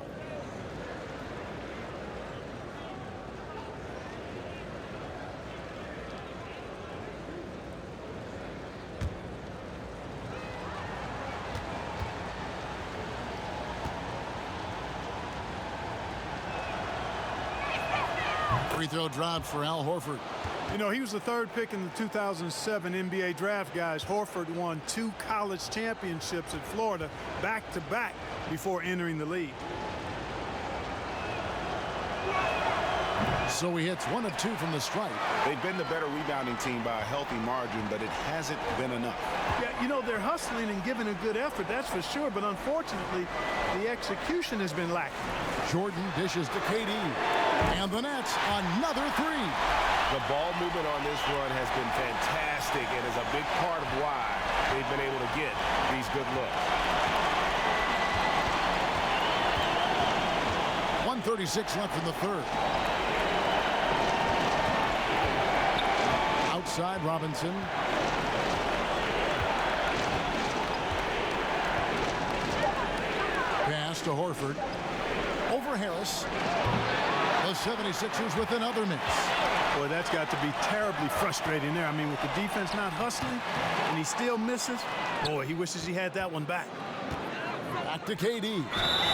Free throw dropped for Al Horford. You know, he was the 3rd pick in the 2007 NBA draft, guys. Horford won 2 college championships at Florida back-to-back before entering the league. So he hits 1 of 2 from the stripe. They've been the better rebounding team by a healthy margin, but it hasn't been enough. Yeah, you know, they're hustling and giving a good effort, that's for sure, but unfortunately, the execution has been lacking. Jordan dishes to KD. And the Nets, another 3. The ball movement on this run has been fantastic and is a big part of why they've been able to get these good looks. 1:36 left in the 3rd. Outside Robinson. Pass to Horford. Over Harris. The 76ers with another miss. Boy, that's got to be terribly frustrating there. I mean, with the defense not hustling and he still misses, boy, he wishes he had that one back. Back to KD.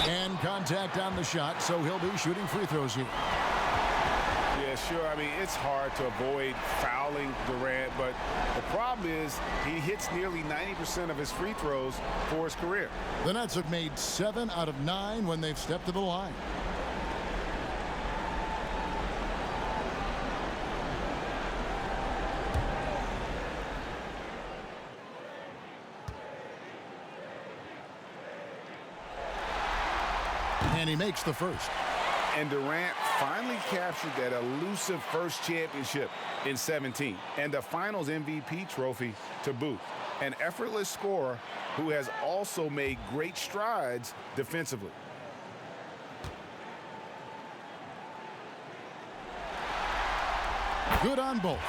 And contact on the shot, so he'll be shooting free throws here. Yeah, sure. I mean, it's hard to avoid fouling Durant, but the problem is he hits nearly 90% of his free throws for his career. The Nets have made 7 out of 9 when they've stepped to the line. And he makes the first. And Durant finally captured that elusive first championship in 17 and the finals MVP trophy to boot. An effortless scorer who has also made great strides defensively. Good on both.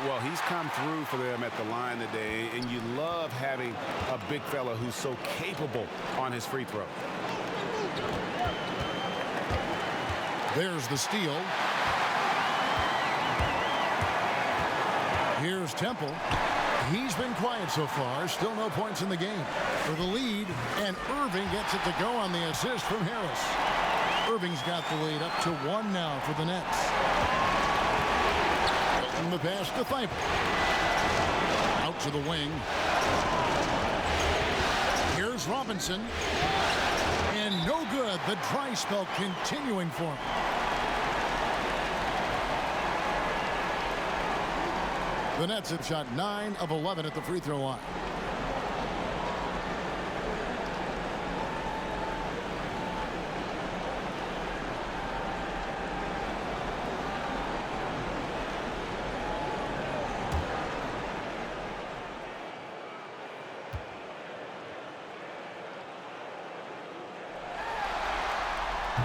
Well, he's come through for them at the line today, and you love having a big fella who's so capable on his free throw. There's the steal. Here's Temple. He's been quiet so far. Still no points in the game. For the lead, and Irving gets it to go on the assist from Harris. Irving's got the lead up to 1 now for the Nets. And the pass to Thibault. Out to the wing. Here's Robinson. And no good. The dry spell continuing for him. The Nets have shot 9 of 11 at the free throw line.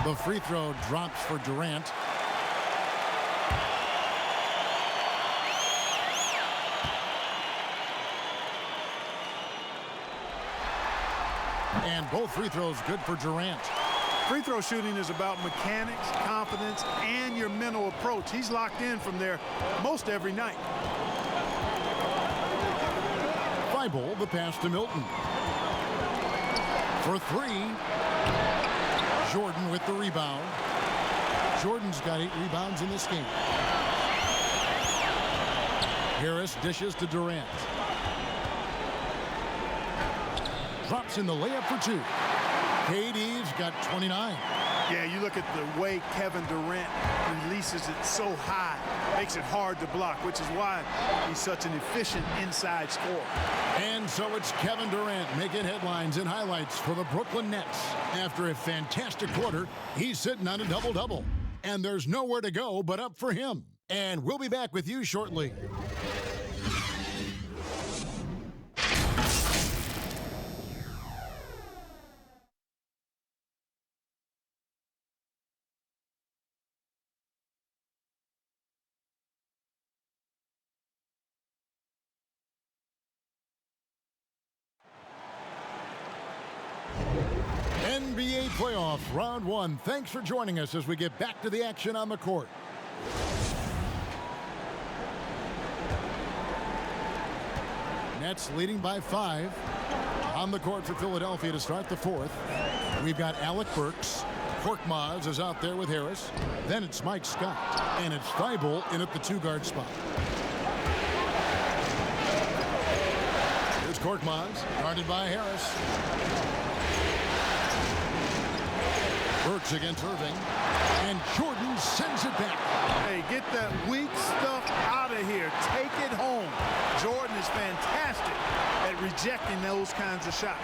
The free throw drops for Durant. And both free throws good for Durant. Free throw shooting is about mechanics, confidence, and your mental approach. He's locked in from there most every night. Thibault, the pass to Milton. For three. Jordan with the rebound. Jordan's got 8 rebounds in this game. Harris dishes to Durant. Drops in the layup for 2. KD's got 29. Yeah, you look at the way Kevin Durant releases it so high, makes it hard to block, which is why he's such an efficient inside scorer. And so it's Kevin Durant making headlines and highlights for the Brooklyn Nets. After a fantastic quarter, he's sitting on a double-double. And there's nowhere to go but up for him. And we'll be back with you shortly. NBA playoff round 1. Thanks for joining us as we get back to the action on the court. Nets leading by 5. On the court for Philadelphia to start the 4th. We've got Alec Burks. Korkmaz is out there with Harris. Then it's Mike Scott. And it's Thibault in at the 2-guard spot. Here's Korkmaz, guarded by Harris. Burks against Irving, and Jordan sends it back. Hey, get that weak stuff out of here. Take it home. Jordan is fantastic at rejecting those kinds of shots.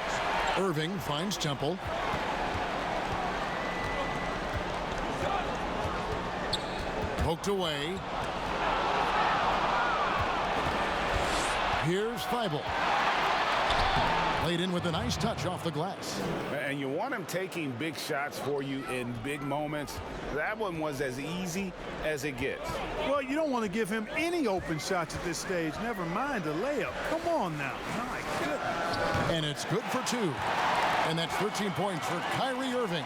Irving finds Temple. Poked away. Here's Thibault. Laid in with a nice touch off the glass. And you want him taking big shots for you in big moments. That one was as easy as it gets. Well, you don't want to give him any open shots at this stage. Never mind a layup. Come on now. My goodness. And it's good for 2. And that's 13 points for Kyrie Irving.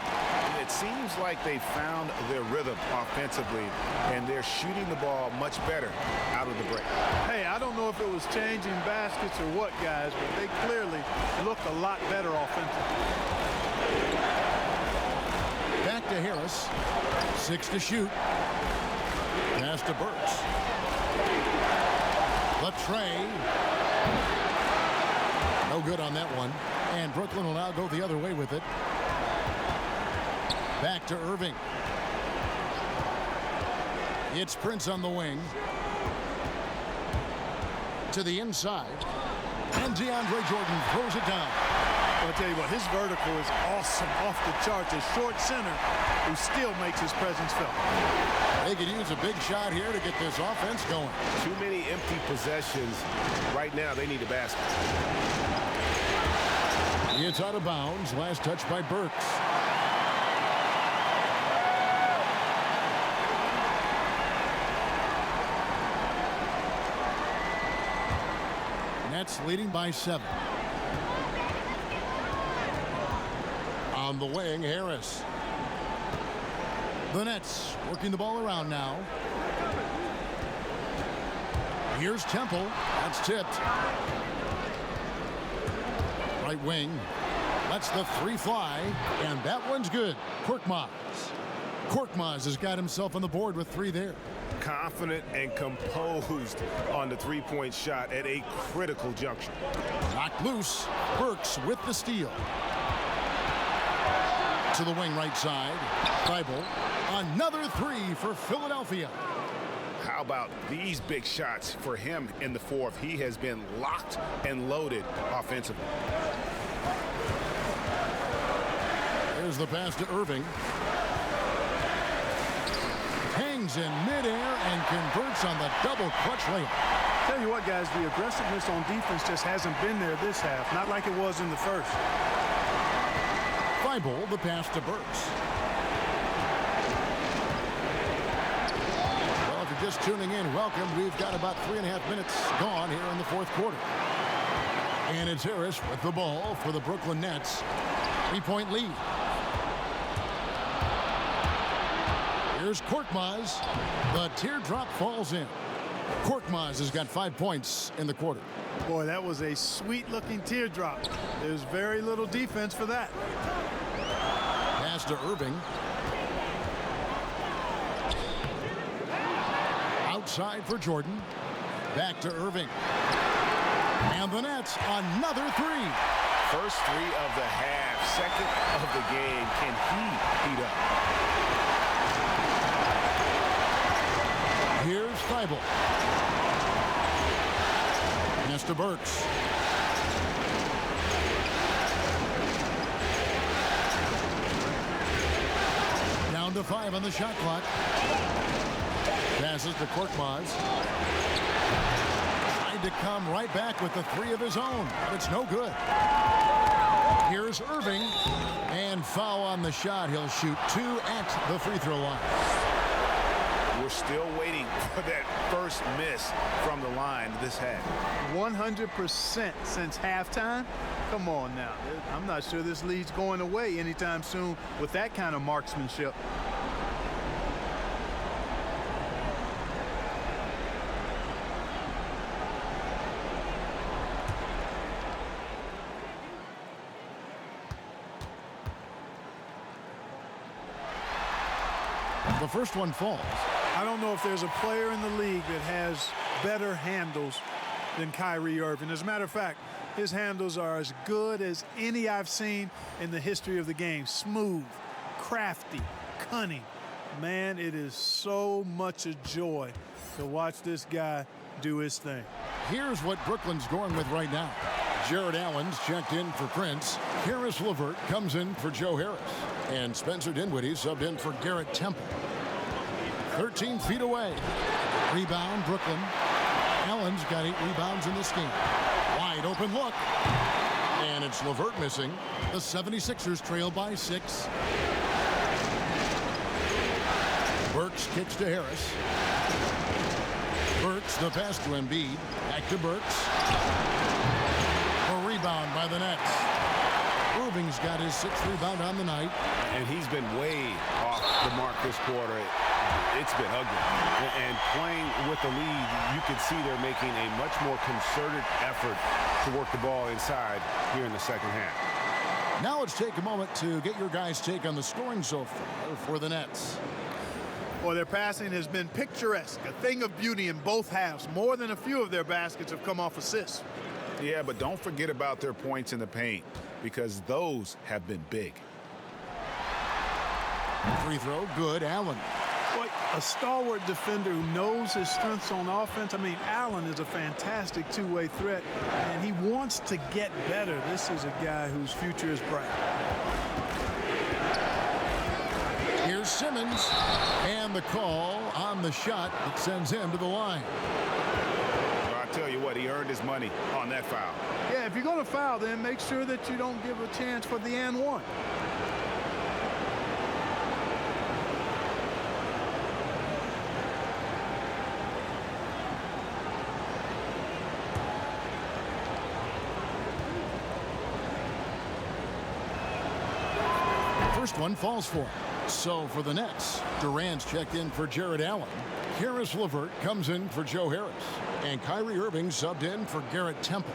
It seems like they found their rhythm offensively, and they're shooting the ball much better out of the break. Hey, I don't know if it was changing baskets or what, guys, but they clearly look a lot better offensively. Back to Harris. 6 to shoot. Pass to Burks. Latrey. No good on that one. And Brooklyn will now go the other way with it. Back to Irving. It's Prince on the wing. To the inside. And DeAndre Jordan throws it down. I'll tell you what, his vertical is awesome, off the charts. A short center who still makes his presence felt. They could use a big shot here to get this offense going. Too many empty possessions. Right now, they need a basket. It's out of bounds. Last touch by Burks. Nets leading by 7. On the wing, Harris. The Nets working the ball around now. Here's Temple. That's tipped. Right wing. Lets the 3 fly. And that one's good. Korkmaz. Korkmaz has got himself on the board with 3 there. Confident and composed on the 3-point shot at a critical juncture. Knocked loose. Burks with the steal. To the wing right side. Thibault. Another 3 for Philadelphia. How about these big shots for him in the 4th? He has been locked and loaded offensively. There's the pass to Irving. Hangs in midair and converts on the double clutch layup. Tell you what, guys, the aggressiveness on defense just hasn't been there this half. Not like it was in the first. Thibault, the pass to Burks. just tuning in, welcome. We've got about 3.5 minutes gone here in the fourth quarter. And it's Harris with the ball for the Brooklyn Nets. 3-point lead. Here's Korkmaz. The teardrop falls in. Korkmaz has got 5 points in the quarter. Boy, that was a sweet-looking teardrop. There's very little defense for that. Pass to Irving. Outside for Jordan. Back to Irving. And the Nets, another three. First three of the half, second of the game. Can he heat up? Here's Thibault. Nesta Burks. Down to 5 on the shot clock. Passes to Korkmaz. Tried to come right back with the 3 of his own, but it's no good. Here's Irving. And foul on the shot. He'll shoot 2 at the free throw line. We're still waiting for that first miss from the line this half. 100% since halftime. Come on now. I'm not sure this lead's going away anytime soon with that kind of marksmanship. The first one falls. I don't know if there's a player in the league that has better handles than Kyrie Irving. As a matter of fact, his handles are as good as any I've seen in the history of the game. Smooth, crafty, cunning. Man, it is so much a joy to watch this guy do his thing. Here's what Brooklyn's going with right now. Jared Allen's checked in for Prince. Harris LeVert comes in for Joe Harris. And Spencer Dinwiddie subbed in for Garrett Temple. 13 feet away. Rebound, Brooklyn. Allen's got 8 rebounds in this game. Wide open look. And it's LeVert missing. The 76ers trail by 6. Burks kicks to Harris. Burks, the pass to Embiid. Back to Burks. A rebound by the Nets. Irving's got his 6th rebound on the night. And he's been way off the mark this quarter. It's been ugly. And playing with the lead, you can see they're making a much more concerted effort to work the ball inside here in the second half. Now let's take a moment to get your guys' take on the scoring so far for the Nets. Well, their passing has been picturesque, a thing of beauty in both halves. More than a few of their baskets have come off assists. Yeah, but don't forget about their points in the paint, because those have been big. Free throw, good. Allen. Boy, a stalwart defender who knows his strengths on offense. I mean, Allen is a fantastic two-way threat, and he wants to get better. This is a guy whose future is bright. Here's Simmons, and the call on the shot that sends him to the line. Well, I tell you what, he earned his money on that foul. Yeah, if you're going to foul, then make sure that you don't give a chance for the and one. First one falls for him. So for the Nets, Durant's checked in for Jared Allen. Harris LeVert comes in for Joe Harris. And Kyrie Irving subbed in for Garrett Temple.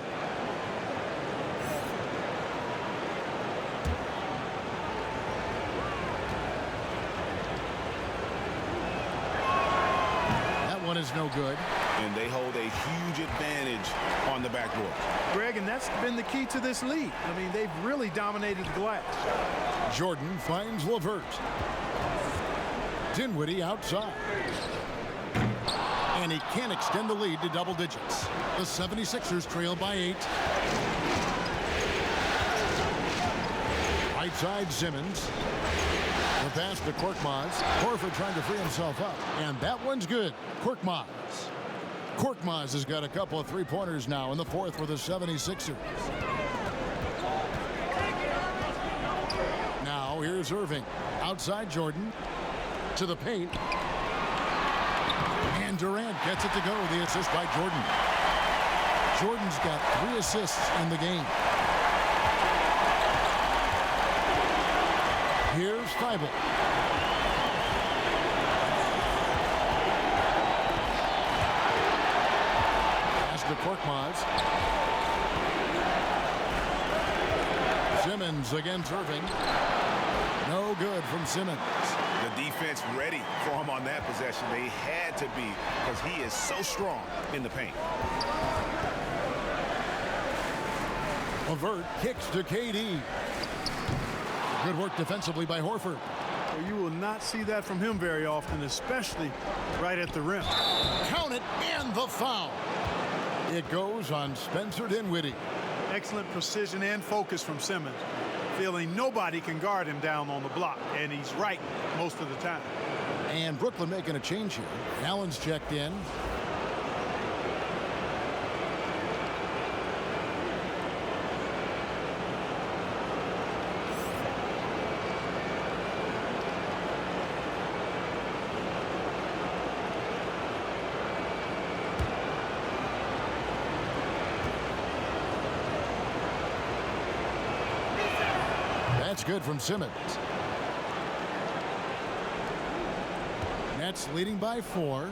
That one is no good. And they hold a huge advantage on the backboard. Greg, and that's been the key to this lead. I mean, they've really dominated the glass. Jordan finds LeVert. Dinwiddie outside. And he can't extend the lead to double digits. The 76ers trail by 8. Right side, Simmons. The pass to Korkmaz. Horford trying to free himself up. And that one's good. Korkmaz. Korkmaz has got a couple of three-pointers now in the fourth for the 76ers. Now here's Irving. Outside Jordan. To the paint. And Durant gets it to go. The assist by Jordan. Jordan's got 3 assists in the game. Here's Thibault. Pass to Korkmaz. Simmons against Irving. No good from Simmons. The defense ready for him on that possession. They had to be, because he is so strong in the paint. LeVert kicks to KD. Good work defensively by Horford. Well, you will not see that from him very often, especially right at the rim. Count it, and the foul. It goes on Spencer Dinwiddie. Excellent precision and focus from Simmons. Feeling nobody can guard him down on the block, and he's right most of the time. And Brooklyn making a change here. Allen's checked in. That's good from Simmons. Nets leading by 4.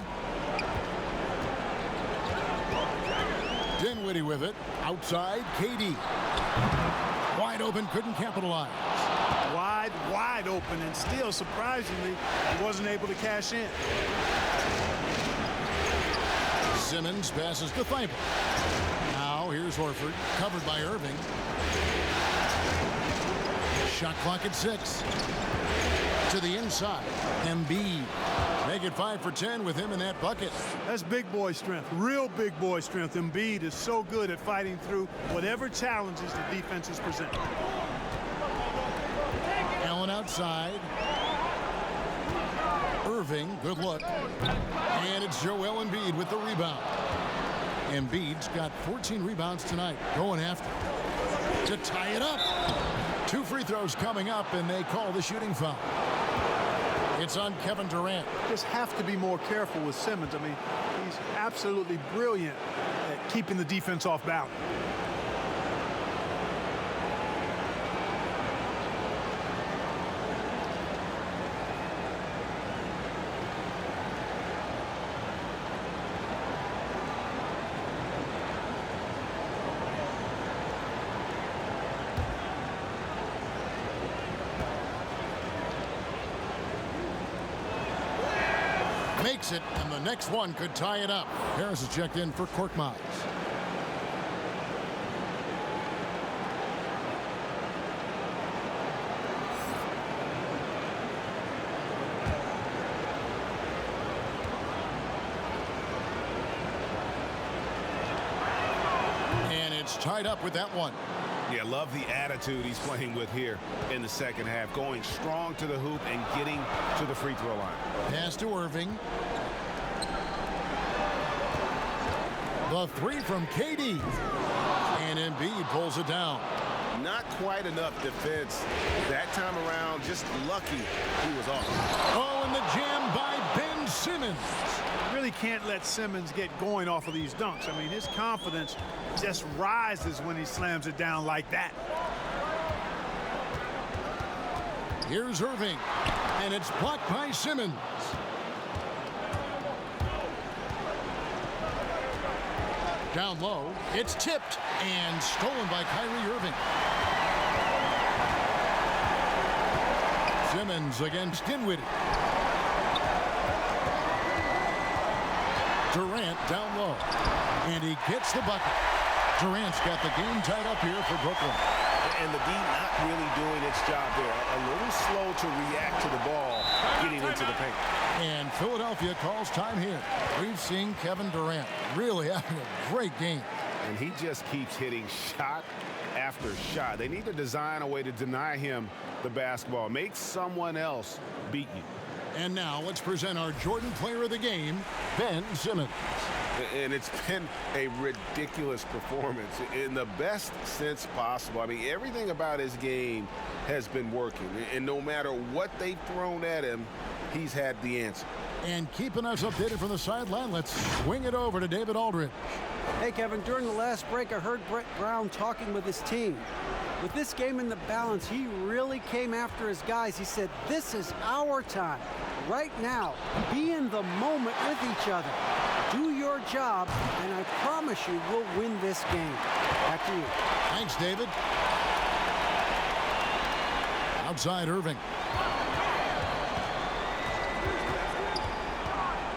Dinwiddie with it. Outside, KD. Wide open, couldn't capitalize. Wide open, and still, surprisingly, he wasn't able to cash in. Simmons passes to Thibault. Now here's Horford, covered by Irving. Shot clock at 6. To the inside. Embiid. Make it 5 for 10 with him in that bucket. That's big boy strength, real big boy strength. Embiid is so good at fighting through whatever challenges the defenses present. Allen outside. Irving, good look. And it's Joel Embiid with the rebound. Embiid's got 14 rebounds tonight. Going after to tie it up. 2 free throws coming up, and they call the shooting foul. It's on Kevin Durant. Just have to be more careful with Simmons. I mean, he's absolutely brilliant at keeping the defense off balance. Makes it, and the next one could tie it up. Harris is checked in for Korkmaz. And it's tied up with that one. Yeah, love the attitude he's playing with here in the second half. Going strong to the hoop and getting to the free throw line. Pass to Irving. The 3 from KD. And Embiid pulls it down. Not quite enough defense that time around. Just lucky he was off. Oh, and the jam by Ben Simmons. Really can't let Simmons get going off of these dunks. I mean, his confidence just rises when he slams it down like that. Here's Irving, and it's blocked by Simmons. Down low, it's tipped and stolen by Kyrie Irving. Simmons against Dinwiddie. Durant down low, and he gets the bucket. Durant's got the game tied up here for Brooklyn. And the D not really doing its job there. A little slow to react to the ball getting into the paint. And Philadelphia calls time here. We've seen Kevin Durant really having a great game. And he just keeps hitting shot after shot. They need to design a way to deny him the basketball. Make someone else beat you. And now let's present our Jordan Player of the Game, Ben Simmons. And it's been a ridiculous performance in the best sense possible. I mean, everything about his game has been working. And no matter what they've thrown at him, he's had the answer. And keeping us updated from the sideline, let's swing it over to David Aldridge. Hey, Kevin, during the last break, I heard Brett Brown talking with his team. With this game in the balance, he really came after his guys. He said, this is our time. Right now, be in the moment with each other. Do your job, and I promise you we'll win this game. Back to you. Thanks, David. Outside Irving.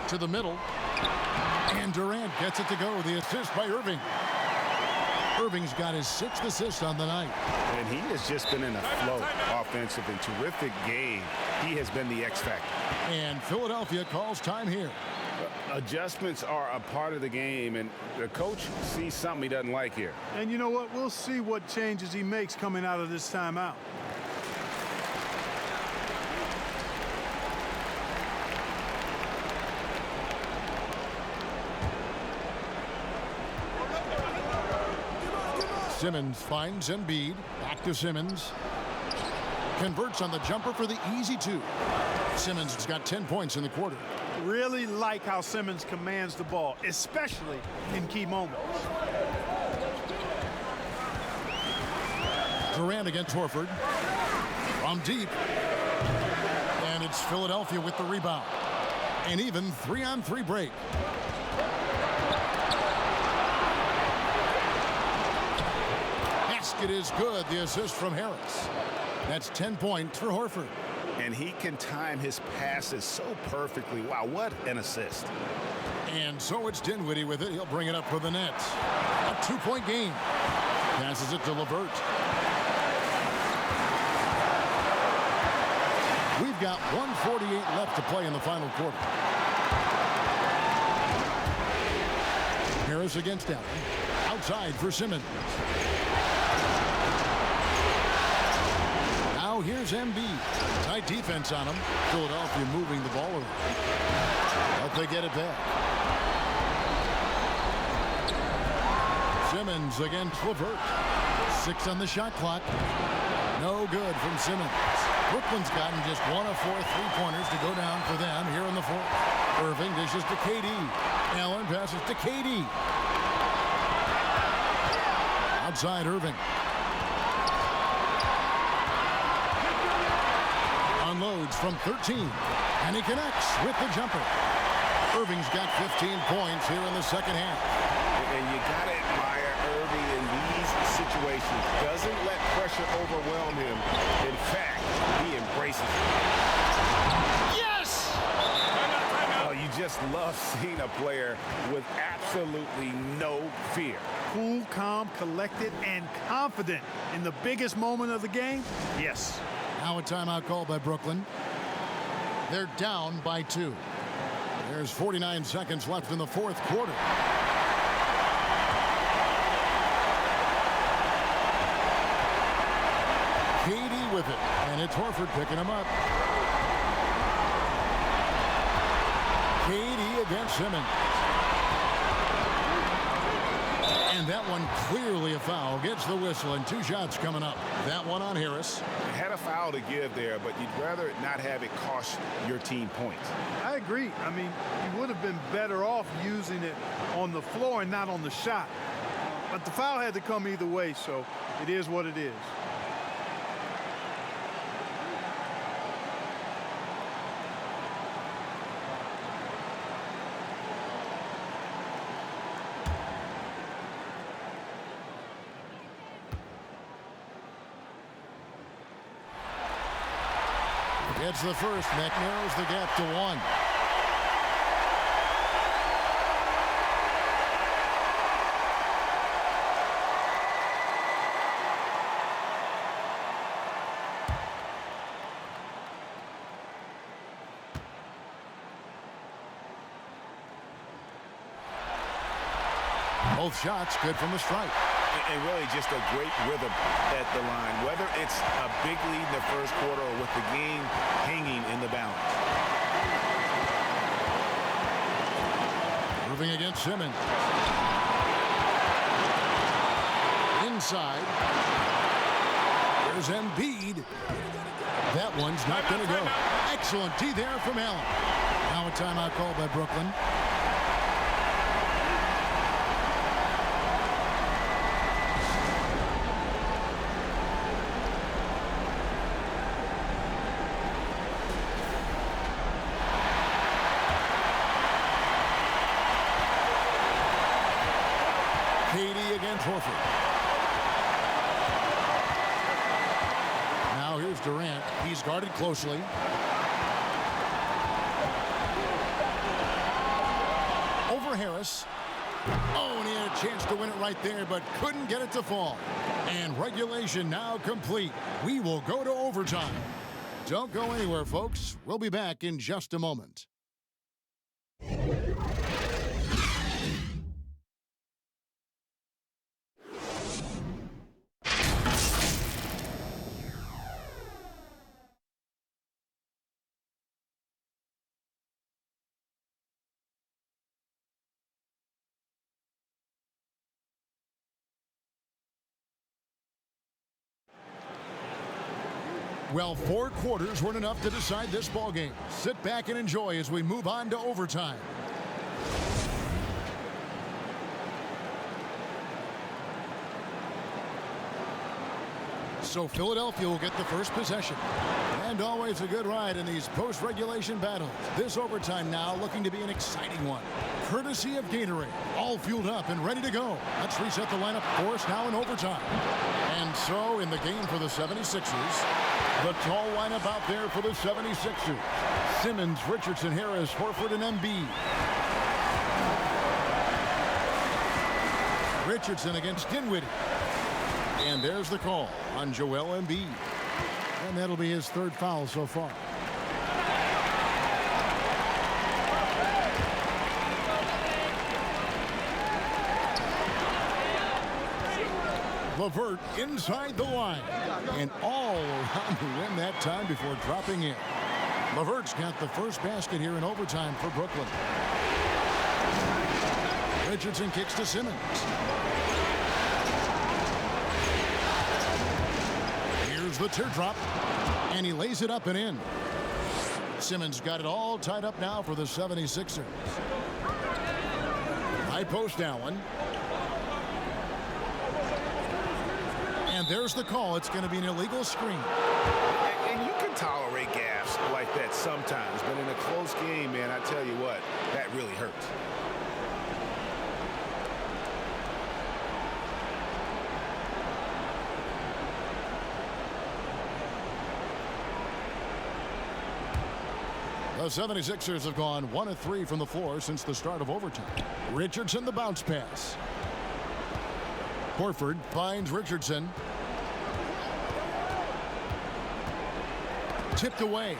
To the middle. And Durant gets it to go. The assist by Irving. Irving's got his 6th assist on the night. And he has just been in a flow offensively. Terrific game. He has been the X factor. And Philadelphia calls time here. Adjustments are a part of the game, and the coach sees something he doesn't like here. And you know what? We'll see what changes he makes coming out of this timeout. Simmons finds Embiid. Back to Simmons. Converts on the jumper for the easy 2. Simmons has got 10 points in the quarter. Really like how Simmons commands the ball, especially in key moments. Durant against Horford. From deep. And it's Philadelphia with the rebound. An even 3-on-3 break. Basket is good. The assist from Harris. That's 10 points for Horford. And he can time his passes so perfectly. Wow, what an assist. And so it's Dinwiddie with it. He'll bring it up for the Nets. A 2-point game. Passes it to LeVert. We've got 1:48 left to play in the final quarter. Harris against Allen. Outside for Simmons. Now here's Embiid. Tight defense on him. Philadelphia moving the ball around. But they get it back. Simmons against LeVert. 6 on the shot clock. No good from Simmons. Brooklyn's gotten just 1 of 4 3-pointers to go down for them here in the 4th. Irving dishes to KD. Allen passes to KD. Outside Irving. Unloads from 13. And he connects with the jumper. Irving's got 15 points here in the second half. And you got to admire Irving in these situations. Doesn't let pressure overwhelm him. In fact, he embraces it. Yes! Oh, you just love seeing a player with absolutely no fear. Cool, calm, collected, and confident in the biggest moment of the game? Yes. Now a timeout called by Brooklyn. They're down by 2. There's 49 seconds left in the 4th quarter. KD with it, and it's Horford picking him up. KD against Simmons. And that one clearly a foul. Gets the whistle, and 2 shots coming up. That one on Harris. Had a foul to give there, but you'd rather not have it cost your team points. I agree. I mean, you would have been better off using it on the floor and not on the shot. But the foul had to come either way, so it is what it is. Gets the first. That narrows the gap to 1. Both shots good from the stripe. And really just a great rhythm at the line, whether it's a big lead in the first quarter or with the game hanging in the balance. Moving against Simmons. Inside. There's Embiid. That one's not going to go. Excellent D there from Allen. Now a timeout called by Brooklyn. Katie against Horford. Now here's Durant. He's guarded closely. Over Harris. Oh, and he had a chance to win it right there, but couldn't get it to fall. And regulation now complete. We will go to overtime. Don't go anywhere, folks. We'll be back in just a moment. Well, 4 quarters weren't enough to decide this ballgame. Sit back and enjoy as we move on to overtime. So Philadelphia will get the first possession. And always a good ride in these post-regulation battles. This overtime now looking to be an exciting one. Courtesy of Gatorade. All fueled up and ready to go. Let's reset the lineup for us now in overtime. And so in the game for the 76ers, the tall lineup out there for the 76ers. Simmons, Richardson, Harris, Horford, and Embiid. Richardson against Dinwiddie. And there's the call on Joel Embiid. And that'll be his 3rd foul so far. LeVert inside the line. And all around the rim that time before dropping in. LeVert's got the first basket here in overtime for Brooklyn. Richardson kicks to Simmons. Here's the teardrop. And he lays it up and in. Simmons got it all tied up now for the 76ers. High post Allen. And there's the call. It's going to be an illegal screen. And you can tolerate gaffes like that sometimes, but in a close game, man, I tell you what, that really hurts. The 76ers have gone 1 of 3 from the floor since the start of overtime. Richardson the bounce pass. Horford finds Richardson. Tipped away.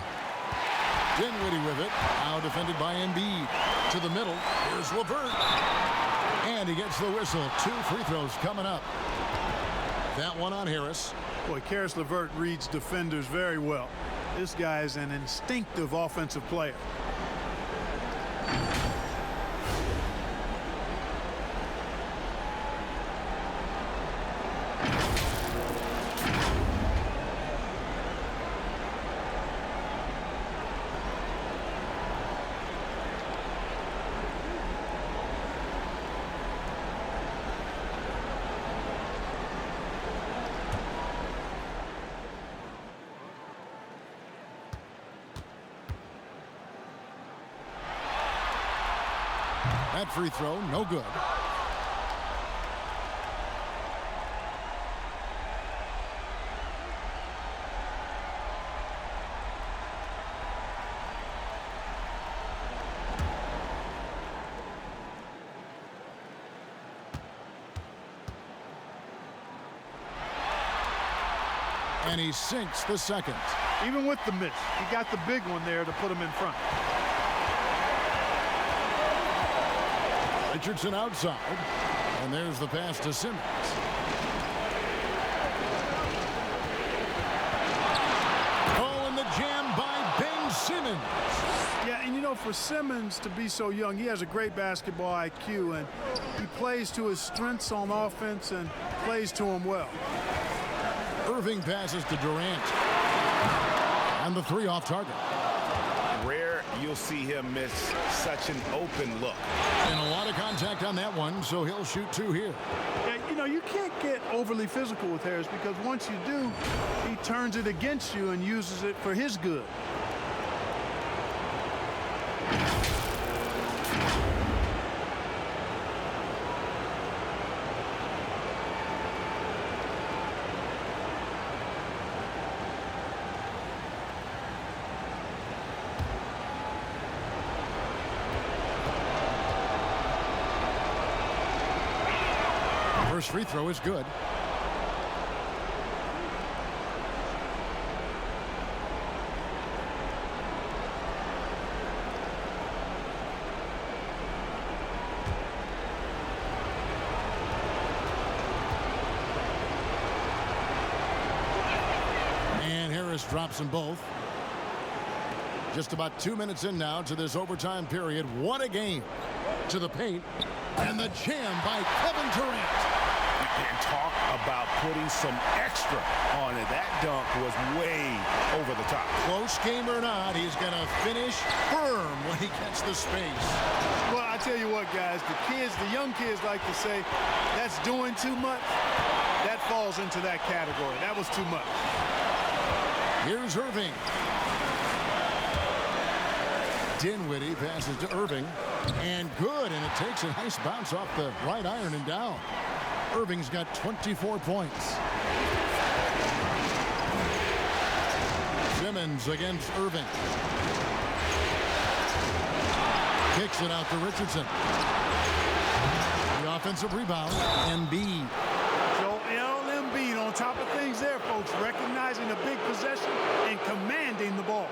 Dinwiddie with it. Now defended by Embiid. To the middle. Here's LeVert. And he gets the whistle. 2 free throws coming up. That one on Harris. Boy, Karis LeVert reads defenders very well. This guy is an instinctive offensive player. That free throw, no good. And he sinks the second. Even with the miss, he got the big one there to put him in front. Richardson outside. And there's the pass to Simmons. Oh, and the jam by Ben Simmons. Yeah, and you know, for Simmons to be so young, he has a great basketball IQ, and he plays to his strengths on offense and plays to him well. Irving passes to Durant. And the 3 off target. Rare you'll see him miss such an open look. And a lot of contact on that one, so he'll shoot 2 here. Yeah, you know, you can't get overly physical with Harris because once you do, he turns it against you and uses it for his good. First free throw is good. And Harris drops them both. Just about 2 minutes in now to this overtime period. What a game. To the paint. And the jam by Kevin Durant. And talk about putting some extra on it. That dunk was way over the top. Close game or not, he's going to finish firm when he gets the space. Well, I tell you what, guys, the young kids like to say, that's doing too much. That falls into that category. That was too much. Here's Irving. Dinwiddie passes to Irving. And good, and it takes a nice bounce off the right iron and down. Irving's got 24 points. Simmons against Irving. Kicks it out to Richardson. The offensive rebound, Embiid. Joel Embiid on top of things there, folks, recognizing a big possession and commanding the ball.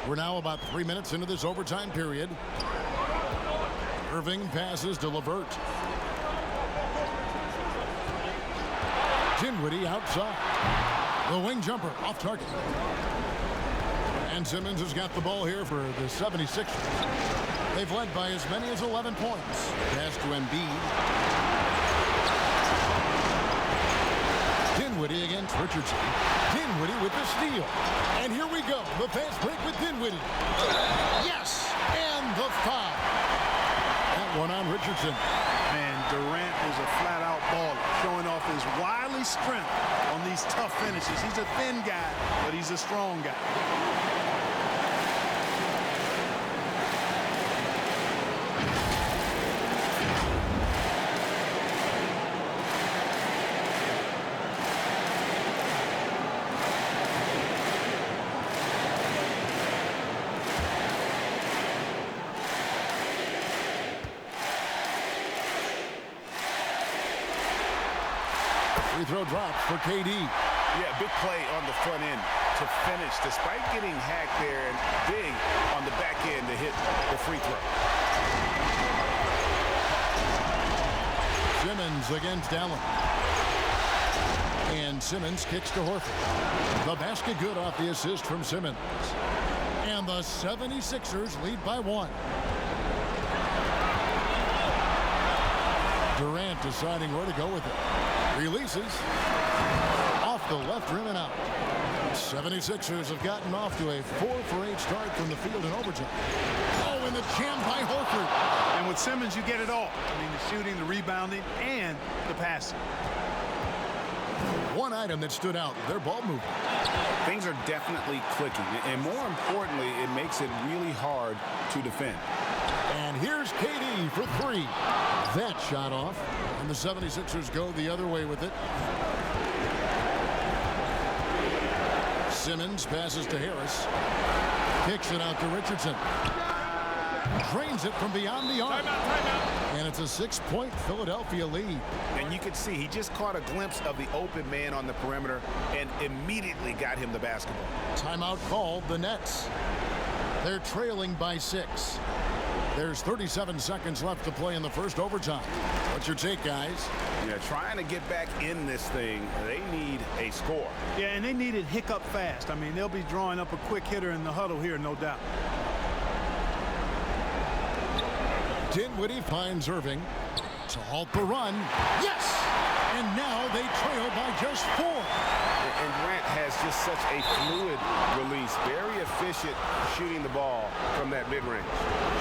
We're now about 3 minutes into this overtime period. Irving passes to LeVert. Dinwiddie outside. The wing jumper off target. And Simmons has got the ball here for the 76ers. They've led by as many as 11 points. Pass to Embiid. Dinwiddie against Richardson. Dinwiddie with the steal. And here we go. The fast break with Dinwiddie. Yes! And the foul. That one on Richardson. Man, Durant is a flat-out baller, showing off his wily strength on these tough finishes. He's a thin guy, but he's a strong guy. Free throw drop for KD. Yeah, big play on the front end to finish, despite getting hacked there, and big on the back end to hit the free throw. Simmons against Allen. And Simmons kicks to Horford. The basket good off the assist from Simmons. And the 76ers lead by 1. Durant deciding where to go with it. Releases. Off the left rim and out. 76ers have gotten off to a 4-for-8 start from the field in overtime. Oh, and the jam by Horford. And with Simmons, you get it all. I mean, the shooting, the rebounding, and the passing. One item that stood out, their ball movement. Things are definitely clicking, and more importantly, it makes it really hard to defend. And here's KD for 3. That shot off, and the 76ers go the other way with it. Simmons passes to Harris. Kicks it out to Richardson. Drains it from beyond the arc. Timeout. And it's a 6-point Philadelphia lead. And you can see he just caught a glimpse of the open man on the perimeter and immediately got him the basketball. Timeout called the Nets. They're trailing by 6. There's 37 seconds left to play in the first overtime. What's your take, guys? Yeah, trying to get back in this thing, they need a score. Yeah, and they need it hiccup fast. I mean, they'll be drawing up a quick hitter in the huddle here, no doubt. Dinwiddie finds Irving to halt the run. Yes! And now they trail by just 4. And Grant has just such a fluid release. Very efficient shooting the ball from that mid-range.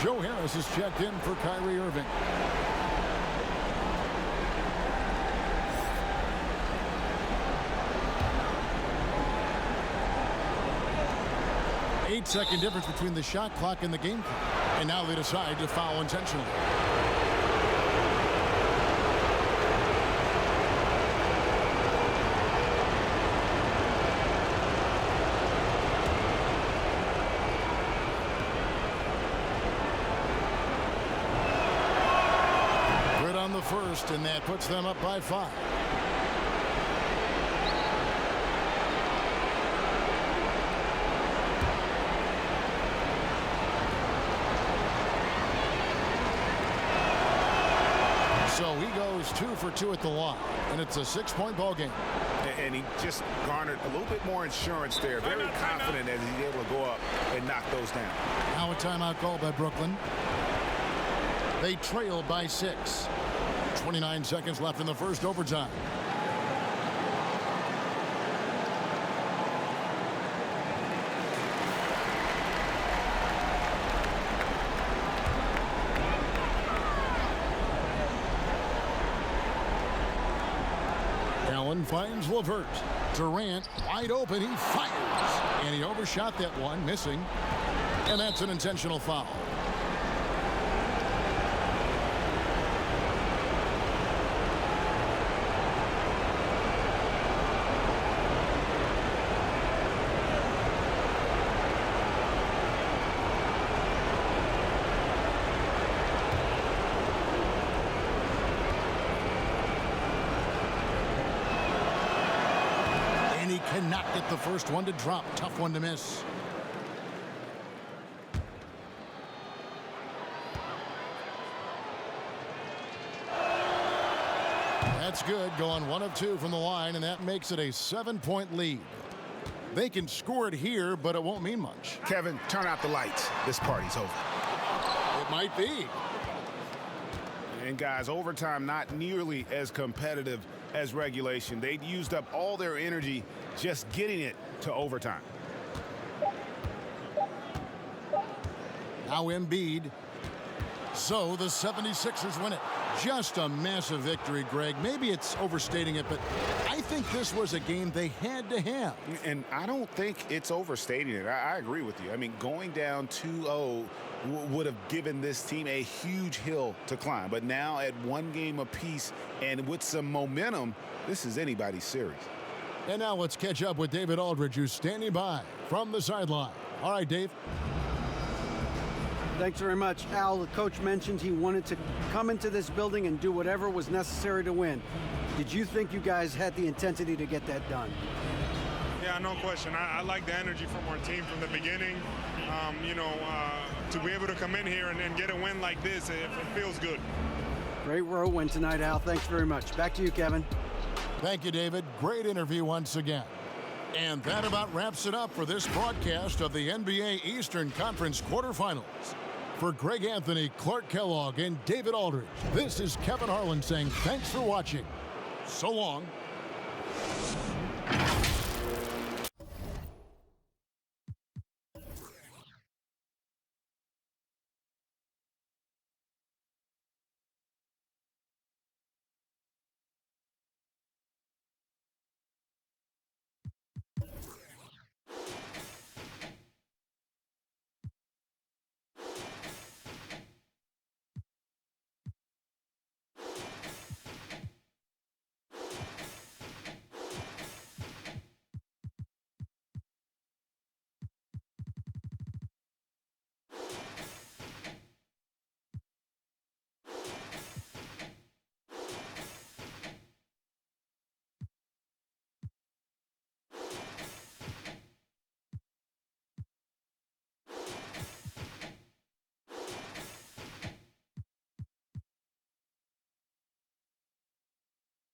Joe Harris is checked in for Kyrie Irving. Eight-second difference between the shot clock and the game clock. And now they decide to foul intentionally. Good on the first, and that puts them up by 5. So he goes 2 for 2 at the line, and it's a 6-point ball game. And he just garnered a little bit more insurance there. Very confident as he's able to go up and knock those down. Now a timeout call by Brooklyn. They trail by 6. 29 seconds left in the first overtime. Allen finds LeVert. Durant wide open. He fires. And he overshot that one, missing. And that's an intentional foul. Cannot get the first one to drop. Tough one to miss. That's good. Going 1 of 2 from the line, and that makes it a 7-point lead. They can score it here, but it won't mean much. Kevin, turn out the lights. This party's over. It might be. And guys, overtime not nearly as competitive as regulation. They'd used up all their energy just getting it to overtime. Now Embiid. So the 76ers win it. Just a massive victory, Greg. Maybe it's overstating it, but I think this was a game they had to have. And I don't think it's overstating it. I agree with you. I mean, going down 2-0 would have given this team a huge hill to climb. But now at 1 game apiece and with some momentum, this is anybody's series. And now let's catch up with David Aldridge, who's standing by from the sideline. All right, Dave. Thanks very much. Al, the coach mentioned he wanted to come into this building and do whatever was necessary to win. Did you think you guys had the intensity to get that done? Yeah, no question. I like the energy from our team from the beginning. To be able to come in here and get a win like this, it feels good. Great road win tonight, Al. Thanks very much. Back to you, Kevin. Thank you, David. Great interview once again. And that about wraps it up for this broadcast of the NBA Eastern Conference quarterfinals. For Greg Anthony, Clark Kellogg, and David Aldridge, this is Kevin Harlan saying thanks for watching. So long.